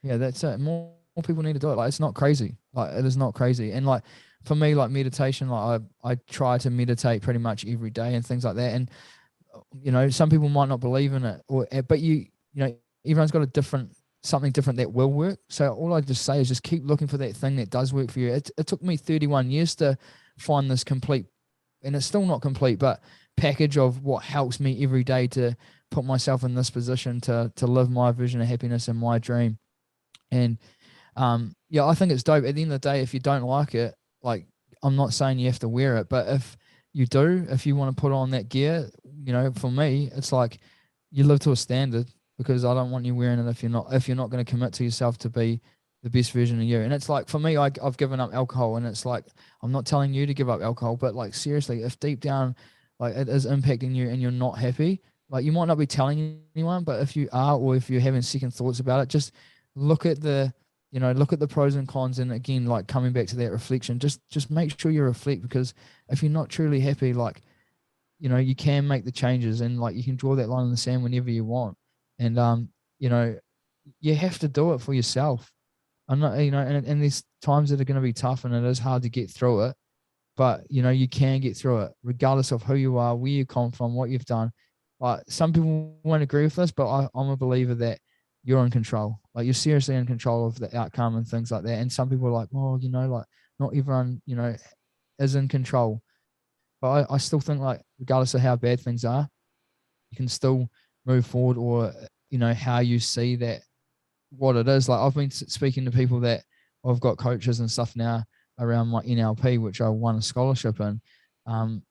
Yeah, that's it. More people need to do it. Like, it's not crazy. Like, it is not crazy. And like, for me, like meditation, like I try to meditate pretty much every day and things like that. And some people might not believe in it, or but everyone's got a different something different that will work. So all I just say is just keep looking for that thing that does work for you. It took me 31 years to find this complete, and it's still not complete, but package of what helps me every day to put myself in this position to live my vision of happiness and my dream. And yeah, I think it's dope. At the end of the day, if you don't like it, like, I'm not saying you have to wear it, but if you do, if you want to put on that gear, for me, it's like you live to a standard, because I don't want you wearing it if you're not going to commit to yourself to be the best version of you. And it's like, for me, I've given up alcohol, and it's like, I'm not telling you to give up alcohol, but like, seriously, if deep down, like, it is impacting you and you're not happy, like, you might not be telling anyone, but if you are, or if you're having second thoughts about it, just look at the pros and cons. And again, like, coming back to that reflection, just make sure you reflect, because if you're not truly happy, like, you can make the changes, and like, you can draw that line in the sand whenever you want. And you know you have to do it for yourself. I'm not, and there's times that are going to be tough, and it is hard to get through it, but you can get through it regardless of who you are, where you come from, what you've done. Like, some people won't agree with this, but I'm a believer that you're in control. Like, you're seriously in control of the outcome and things like that. And some people are like, well, like, not everyone, is in control. But I still think, like, regardless of how bad things are, you can still move forward, or how you see that, what it is. Like, I've been speaking to people that I've got coaches and stuff now around my NLP, which I won a scholarship in,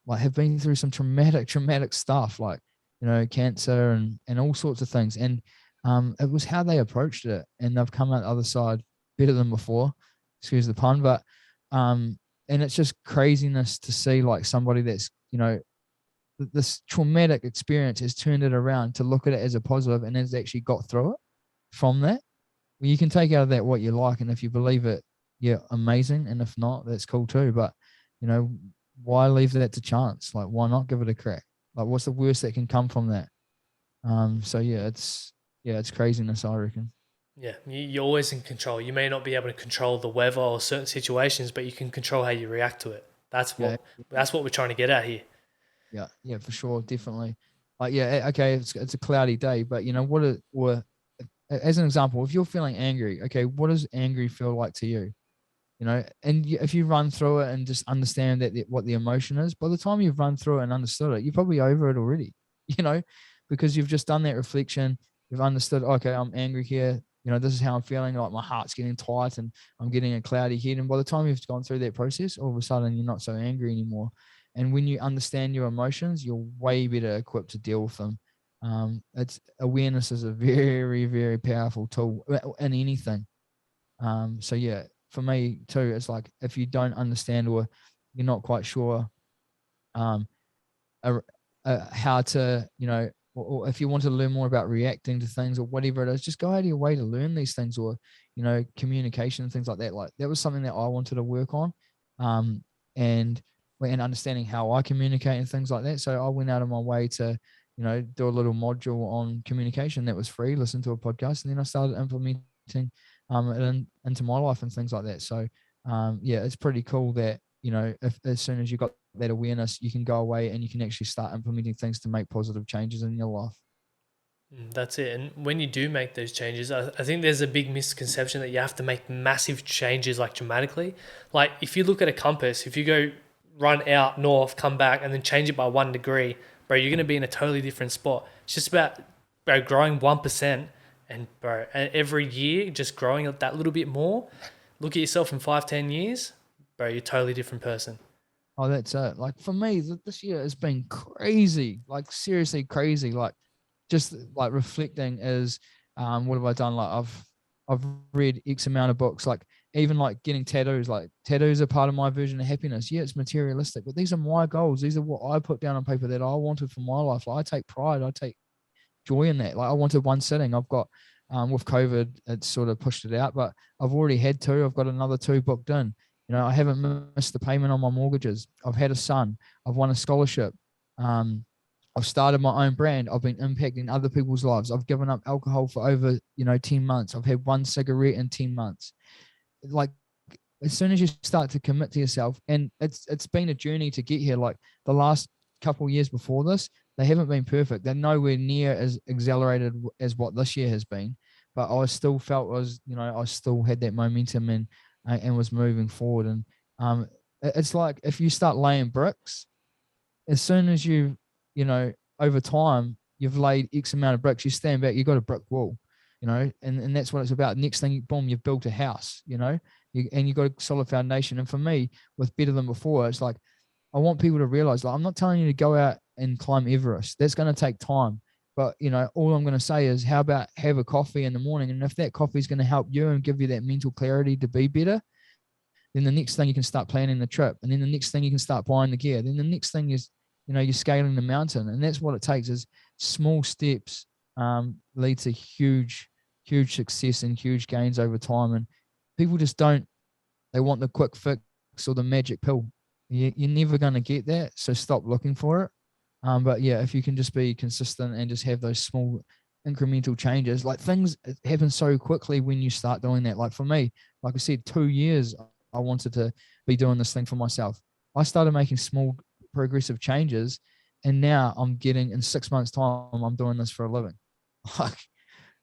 like, have been through some traumatic stuff, like, cancer and all sorts of things. And It was how they approached it, and they've come out the other side better than before. Excuse the pun, but and it's just craziness to see like somebody that's this traumatic experience has turned it around to look at it as a positive and has actually got through it from that. Well, you can take out of that what you like, and if you believe it, yeah, amazing. And if not, that's cool too. But you know, why leave that to chance? Like, why not give it a crack? Like, what's the worst that can come from that? So it's craziness, I reckon. Yeah, you're always in control. You may not be able to control the weather or certain situations, but you can control how you react to it. That's Yeah, what that's what we're trying to get at here. yeah, for sure, definitely. Like, yeah, okay, it's a cloudy day, but you know what? As an example, if you're feeling angry, okay, what does angry feel like to you? And if you run through it and just understand what the emotion is, by the time you've run through it and understood it, you're probably over it already. you know because you've just done that reflection. You've understood, okay, I'm angry here. This is how I'm feeling. Like, my heart's getting tight and I'm getting a cloudy head. And by the time you've gone through that process, all of a sudden you're not so angry anymore. And when you understand your emotions, you're way better equipped to deal with them. It's Awareness is a very, very powerful tool in anything. So yeah, for me too, it's like, if you don't understand, or you're not quite sure um, uh, how to, or if you want to learn more about reacting to things or whatever it is, just go out of your way to learn these things, or communication and things like that. Like, that was something that I wanted to work on, um, and understanding how I communicate and things like that. So I went out of my way to do a little module on communication that was free, listen to a podcast, and then I started implementing into my life and things like that. So yeah, it's pretty cool that if as soon as you got that awareness, you can go away and you can actually start implementing things to make positive changes in your life. That's it. And when you do make those changes, I think there's a big misconception that you have to make massive changes, like dramatically. Like, if you look at a compass, if you go run out north, come back, and then change it by 1 degree, bro, you're going to be in a totally different spot. It's just about, bro, growing 1%, and bro, and every year just growing that little bit more. Look at yourself in 5, 10 years, bro, you're a totally different person. Oh, that's it. Like, for me, this year has been crazy, like seriously crazy. Like, just like reflecting is, what have I done? Like, I've read X amount of books. Like, even like getting tattoos. Like, tattoos are part of my version of happiness. Yeah, it's materialistic, but these are my goals. These are what I put down on paper that I wanted for my life. Like, I take pride. I take joy in that. Like, I wanted one sitting. I've got, with COVID, it's sort of pushed it out, but I've already had two. I've got another two booked in. I haven't missed the payment on my mortgages. I've had a son. I've won a scholarship. Um, I've started my own brand. I've been impacting other people's lives. I've given up alcohol for over, 10 months. I've had one cigarette in 10 months. Like, as soon as you start to commit to yourself, and it's been a journey to get here. Like, the last couple of years before this, they haven't been perfect. They're nowhere near as accelerated as what this year has been. But I still felt I still had that momentum, and was moving forward. And it's like, if you start laying bricks, as soon as over time, you've laid X amount of bricks, you stand back, you've got a brick wall, and that's what it's about. Next thing, boom, you've built a house, and you've got a solid foundation. And for me, with Better Than Before, it's like, I want people to realize, like, I'm not telling you to go out and climb Everest. That's going to take time. But, all I'm going to say is, how about have a coffee in the morning? And if that coffee is going to help you and give you that mental clarity to be better, then the next thing you can start planning the trip. And then the next thing you can start buying the gear. Then the next thing is, you're scaling the mountain. And that's what it takes, is small steps lead to huge, huge success and huge gains over time. And people just don't, they want the quick fix or the magic pill. You're never going to get that. So stop looking for it. But yeah, if you can just be consistent and just have those small incremental changes, like, things happen so quickly when you start doing that. Like, for me, like I said, 2 years, I wanted to be doing this thing for myself. I started making small progressive changes, and now I'm getting, in 6 months time, I'm doing this for a living. Like,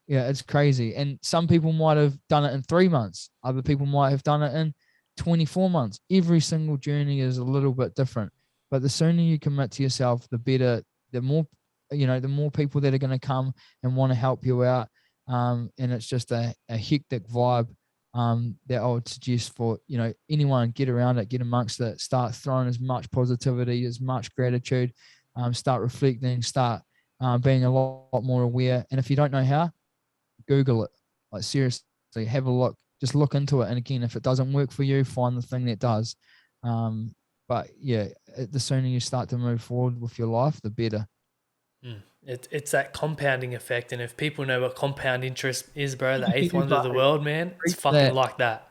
yeah, it's crazy. And some people might have done it in 3 months. Other people might have done it in 24 months. Every single journey is a little bit different. But the sooner you commit to yourself, the better, the more, the more people that are going to come and want to help you out. And it's just a hectic vibe that I would suggest for, anyone. Get around it, get amongst it, start throwing as much positivity, as much gratitude, start reflecting, start being a lot more aware. And if you don't know how, Google it. Like seriously, have a look. Just look into it. And again, if it doesn't work for you, find the thing that does. But yeah, the sooner you start to move forward with your life, the better. It's that compounding effect, and if people know what compound interest is, bro, the eighth Yeah, wonder of but the world, man, it's preach fucking that. like that.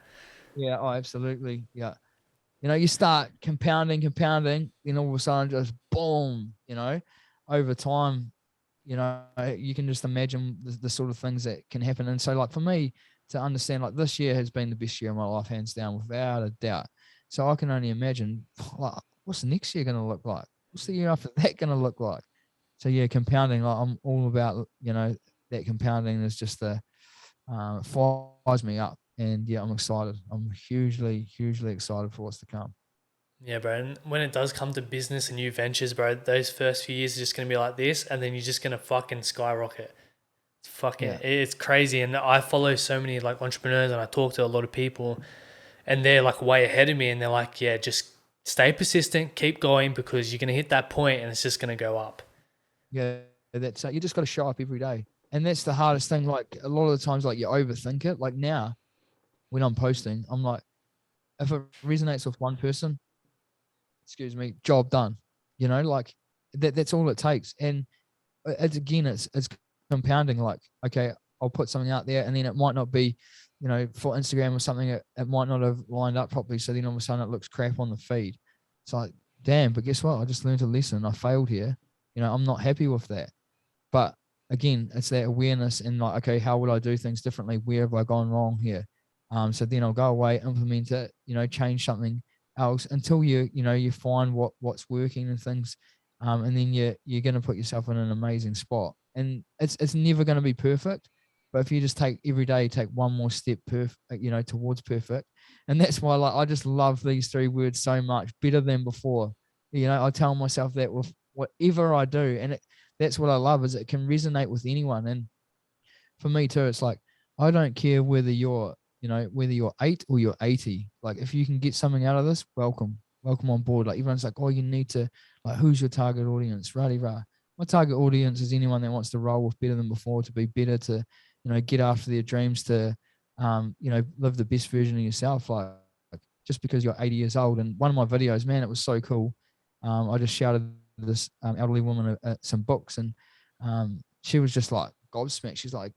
Yeah, oh, absolutely. Yeah. You start compounding, then all of a sudden just boom, over time, you can just imagine the sort of things that can happen. And so, like, for me to understand, like, this year has been the best year of my life, hands down, without a doubt. So I can only imagine, like, what's the next year going to look like? What's the year after that going to look like? So yeah, compounding, like, I'm all about, that compounding is just fires me up. And yeah, I'm excited. I'm hugely, hugely excited for what's to come. Yeah, bro. And when it does come to business and new ventures, bro, those first few years are just gonna be like this, and then you're just gonna fucking skyrocket. It's fucking, Yeah. it's crazy. And I follow so many like entrepreneurs, and I talk to a lot of people, and they're like way ahead of me, and they're like, yeah, just stay persistent, keep going, because you're gonna hit that point, and it's just gonna go up. Yeah, that's you just got to show up every day, and that's the hardest thing. Like a lot of the times, like you overthink it. Like now, when I'm posting, I'm like, if it resonates with one person, excuse me, job done. Like that's all it takes. And it's compounding. Like, okay, I'll put something out there, and then it might not be, for Instagram or something, it might not have lined up properly. So then all of a sudden it looks crap on the feed. It's like, damn, but guess what? I just learned a lesson. I failed here. I'm not happy with that. But again, it's that awareness and like, okay, how would I do things differently? Where have I gone wrong here? So then I'll go away, implement it, change something else until you find what's working and things. And then you're going to put yourself in an amazing spot. And it's never going to be perfect, but if you just take every day, take one more step towards perfect. And that's why, like, I just love these three words so much, better than before. I tell myself that with whatever I do, and that's what I love, is it can resonate with anyone. And for me too, it's like, I don't care whether you're 8 or you're 80. Like, if you can get something out of this, welcome on board. Like, everyone's like, oh, you need to, like, who's your target audience? Rah rah. My target audience is anyone that wants to roll with better than before, to be better, to get after their dreams, to live the best version of yourself. Like, just because you're 80 years old. And one of my videos, man, it was so cool. I just shouted this elderly woman some books, and she was just like gobsmacked. She's like,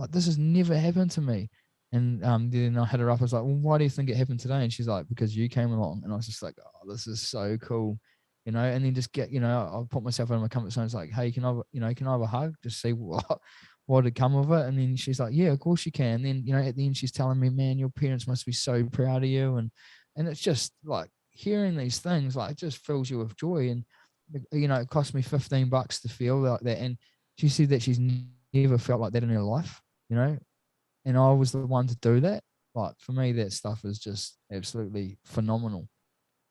this has never happened to me. And then I had her up. I was like, well, why do you think it happened today? And she's like, because you came along. And I was just like, oh, this is so cool. And then just I'll put myself out of my comfort zone. It's like, hey, can I have a hug? Just see what had come of it. And then she's like, yeah, of course you can. And then, at the end, she's telling me, man, your parents must be so proud of you. And it's just like hearing these things, like, it just fills you with joy. And, it cost me $15 to feel like that. And she said that she's never felt like that in her life, and I was the one to do that. Like, for me, that stuff is just absolutely phenomenal.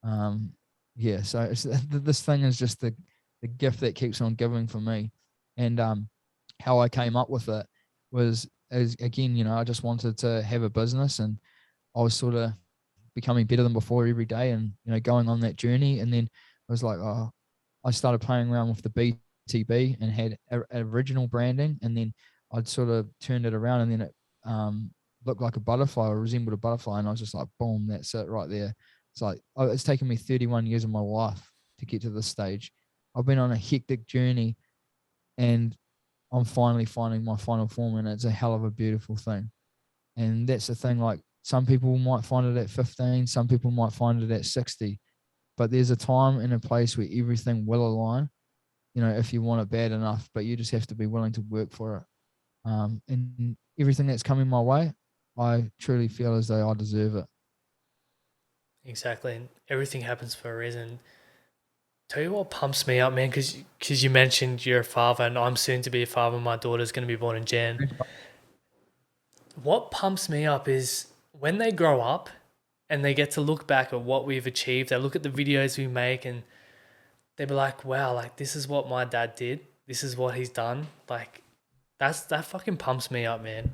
Um, yeah, so this thing is just the gift that keeps on giving for me. And how I came up with it was, as again, I just wanted to have a business, and I was sort of becoming better than before every day, and going on that journey. And then I was like, oh, I started playing around with the BTB and had original branding, and then I'd sort of turned it around, and then it looked like a butterfly, or resembled a butterfly, and I was just like, boom, that's it right there. It's like, oh, it's taken me 31 years of my life to get to this stage. I've been on a hectic journey, and I'm finally finding my final form, and it's a hell of a beautiful thing. And that's the thing, like, some people might find it at 15, some people might find it at 60, but there's a time and a place where everything will align, if you want it bad enough, but you just have to be willing to work for it. And everything that's coming my way, I truly feel as though I deserve it. Exactly, and everything happens for a reason. Tell you what pumps me up, man, because you mentioned you're a father, and I'm soon to be a father. My daughter's going to be born in Jan. What pumps me up is when they grow up and they get to look back at what we've achieved. They look at the videos we make, and they be like, wow, like, this is what my dad did. This is what he's done. Like, that fucking pumps me up, man.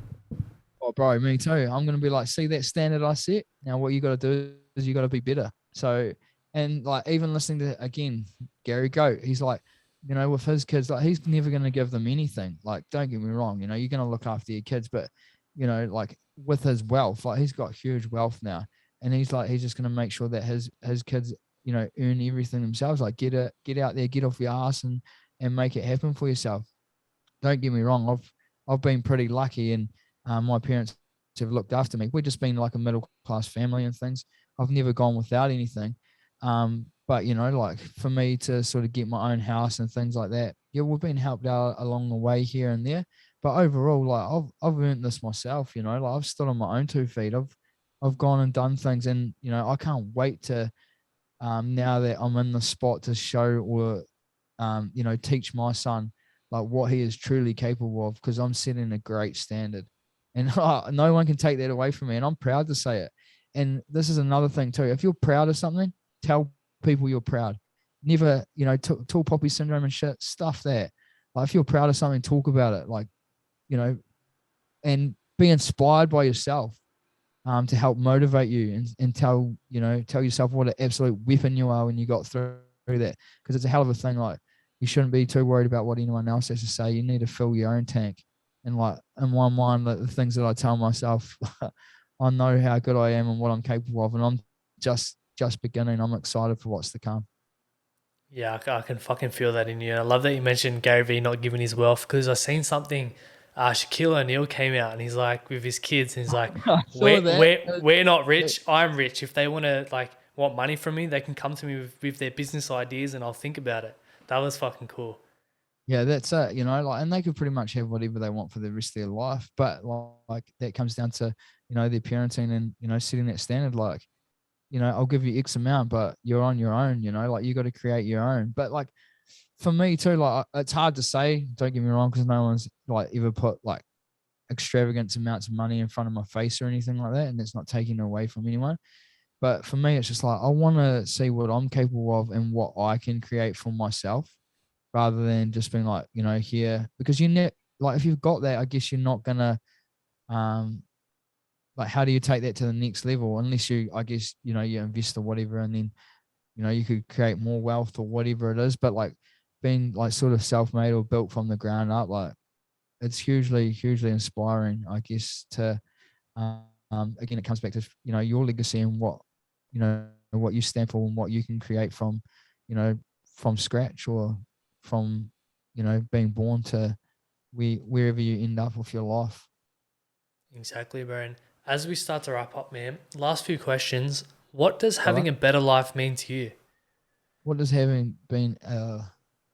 Oh, bro, me too. I'm gonna be like, see that standard I set. Now, what you got to do is you got to be better. So, and like, even listening to, again, Gary Goat, he's like, you know, with his kids, like he's never going to give them anything. Like, don't get me wrong, you know, you're going to look after your kids, but you know, like with his wealth, like he's got huge wealth now, and he's just going to make sure that his kids, you know, earn everything themselves. Like, get out there, get off your ass, and make it happen for yourself. Don't get me wrong, I've been pretty lucky, and my parents have looked after me. We've just been like a middle class family and things. I've never gone without anything. But you know, like for me to sort of get my own house and things like that, yeah, we've been helped out along the way here and there. But overall, like I've earned this myself. You know, like I've stood on my own 2 feet. I've gone and done things, and you know, I can't wait to now that I'm in the spot to show or you know, teach my son like what he is truly capable of, because I'm setting a great standard, and no one can take that away from me, and I'm proud to say it. And this is another thing too: if you're proud of something, tell people you're proud. Never, you know, tall poppy syndrome and shit, stuff that. Like if you're proud of something, talk about it. Like, you know, and be inspired by yourself to help motivate you, and tell, you know, tell yourself what an absolute weapon you are when you got through that, because it's a hell of a thing. Like you shouldn't be too worried about what anyone else has to say. You need to fill your own tank. And like in my mind, like the things that I tell myself, I know how good I am and what I'm capable of, and I'm just beginning. I'm excited for what's to come. Yeah, I can fucking feel that in you. And I love that you mentioned Gary Vee not giving his wealth, because I seen something. Shaquille O'Neal came out and he's like with his kids and he's like, I saw we're that. we're we're not rich. I'm rich. If they want to like want money from me, they can come to me with their business ideas and I'll think about it. That was fucking cool. Yeah, that's it. You know, like, and they could pretty much have whatever they want for the rest of their life. But like that comes down to, you know, their parenting and, you know, setting that standard. Like, you know, I'll give you X amount, but you're on your own. You know, like you got to create your own. But like for me too, like it's hard to say. Don't get me wrong, because no one's like ever put like extravagant amounts of money in front of my face or anything like that, and it's not taking away from anyone. But for me, it's just like I want to see what I'm capable of and what I can create for myself, rather than just being like, you know, here, because you net like if you've got that, I guess you're not gonna um like how do you take that to the next level unless you, I guess, you know, you invest or whatever, and then you know you could create more wealth or whatever it is. But like being like sort of self-made or built from the ground up, like it's hugely inspiring, I guess, to again, it comes back to, you know, your legacy and what, you know, what you stand for and what you can create from, you know, from scratch, or from, you know, being born to wherever you end up with your life. Exactly, bro. And as we start to wrap up, man, last few questions. What does Fella, having a better life mean to you? what does having been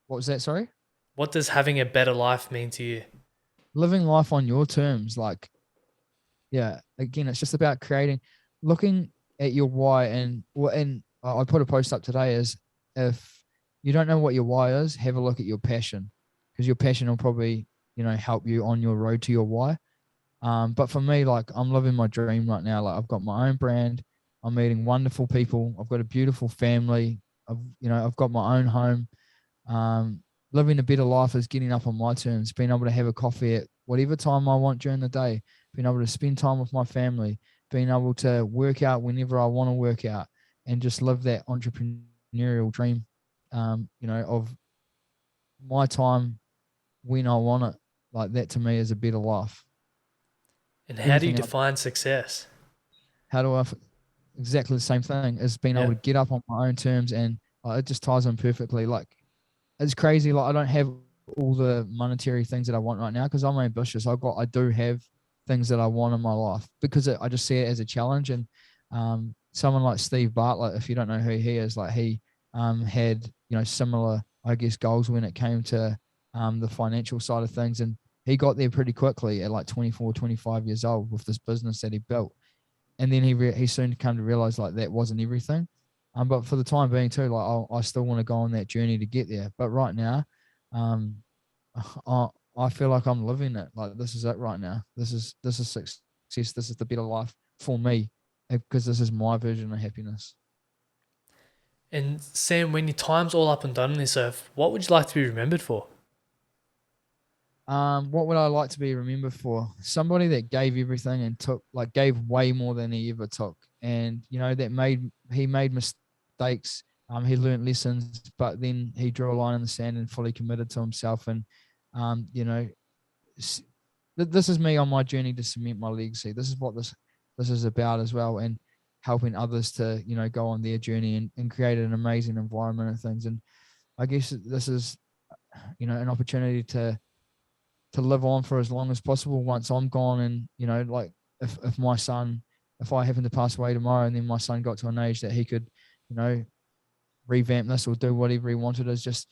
what was that, sorry? What does having a better life mean to you? Living life on your terms. Like, yeah, again, it's just about creating, looking at your why. And I put a post up today is, if you don't know what your why is, have a look at your passion, because your passion will probably, you know, help you on your road to your why. But for me, like I'm living my dream right now. Like I've got my own brand. I'm meeting wonderful people. I've got a beautiful family. I've got my own home. Um, Living a better life is getting up on my terms, being able to have a coffee at whatever time I want during the day, being able to spend time with my family, being able to work out whenever I want to work out, and just live that entrepreneurial dream, you know, of my time when I want it. Like that to me is a better life. And how do you Everything else, define success? how do I, exactly the same thing is being able Yeah. to get up on my own terms, and it just ties in perfectly. Like it's crazy. Like I don't have all the monetary things that I want right now because I'm ambitious. I do have things that I want in my life because I just see it as a challenge. And someone like Steve Bartlett, if you don't know who he is, like he had, you know, similar, I guess, goals when it came to the financial side of things, and he got there pretty quickly at like 24, 25 years old with this business that he built. And then he soon came to realize like that wasn't everything. But for the time being too, like I still want to go on that journey to get there. But right now, um, I I feel like I'm living it. Like this is it right now. This is success. This is the better life for me, because this is my version of happiness. And Sam, when your time's all up and done on this earth, what would you like to be remembered for? What would I like to be remembered for? Somebody that gave everything and took, gave way more than he ever took, and you know that made he made mistakes, He learned lessons, but then he drew a line in the sand and fully committed to himself. And you know, this is me on my journey to cement my legacy. This is what this is about as well, and helping others to go on their journey and create an amazing environment and things. And I guess this is an opportunity to live on for as long as possible once I'm gone. And like if my son, if I happen to pass away tomorrow, and then my son got to an age that he could revamp this or do whatever he wanted, is just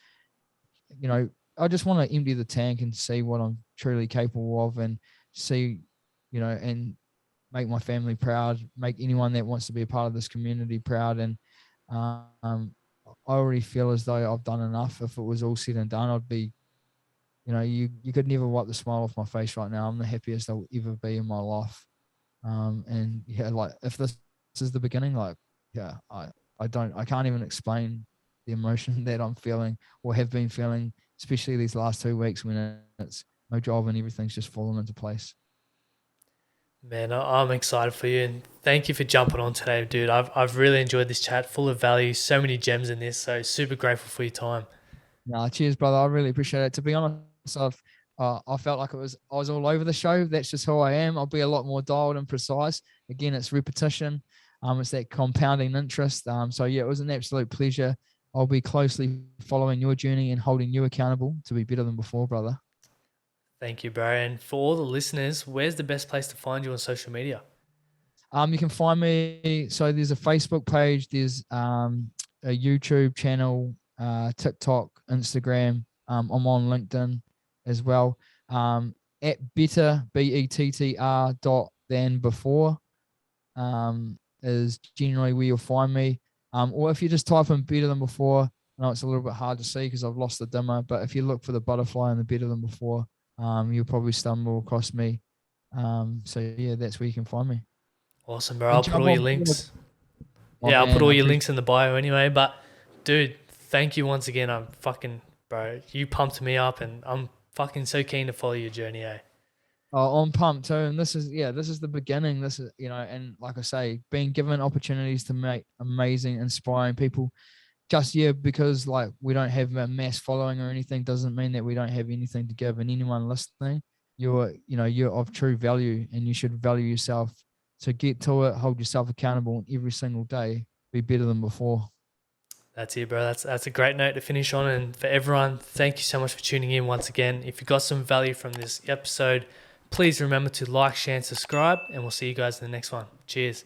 I just want to empty the tank and see what I'm truly capable of, and see and make my family proud, make anyone that wants to be a part of this community proud. And I already feel as though I've done enough. If it was all said and done, I'd be you could never wipe the smile off my face right now. I'm the happiest I'll ever be in my life. And yeah, like if this is the beginning, like yeah, I can't even explain the emotion that I'm feeling or have been feeling, especially these last 2 weeks when it's my job and everything's just fallen into place. Man, I'm excited for you, and thank you for jumping on today, dude. I've really enjoyed this chat, full of value, so many gems in this. So super grateful for your time. No, cheers, brother. I really appreciate it. To be honest, I felt like I was all over the show. That's just who I am. I'll be a lot more dialed and precise. Again, it's repetition. It's that compounding interest. So yeah, it was an absolute pleasure. I'll be closely following your journey and holding you accountable to be better than before, brother. Thank you, bro. And for all the listeners, where's the best place to find you on social media? You can find me. So there's a Facebook page. There's a YouTube channel, TikTok, Instagram. I'm on LinkedIn as well. At better BETTR than before is generally where you'll find me. Or if you just type in better than before, I know it's a little bit hard to see because I've lost the dimmer, but if you look for the butterfly and the better than before, you'll probably stumble across me. So yeah, that's where you can find me. Awesome, bro. And I'll put jump all your on. links. Oh Yeah, I'll put man, all I your appreciate. links in the bio anyway. But dude, thank you once again. I'm fucking, bro. You pumped me up, and I'm fucking so keen to follow your journey, eh? Oh, I'm pumped too, and this is the beginning. This is and like I say, being given opportunities to make amazing, inspiring people. Just because like we don't have a mass following or anything doesn't mean that we don't have anything to give. And anyone listening, you're of true value, and you should value yourself. So get to it, hold yourself accountable, and every single day be better than before. That's it, bro. That's a great note to finish on. And for everyone, thank you so much for tuning in once again. If you got some value from this episode, please remember to like, share, and subscribe. And we'll see you guys in the next one. Cheers.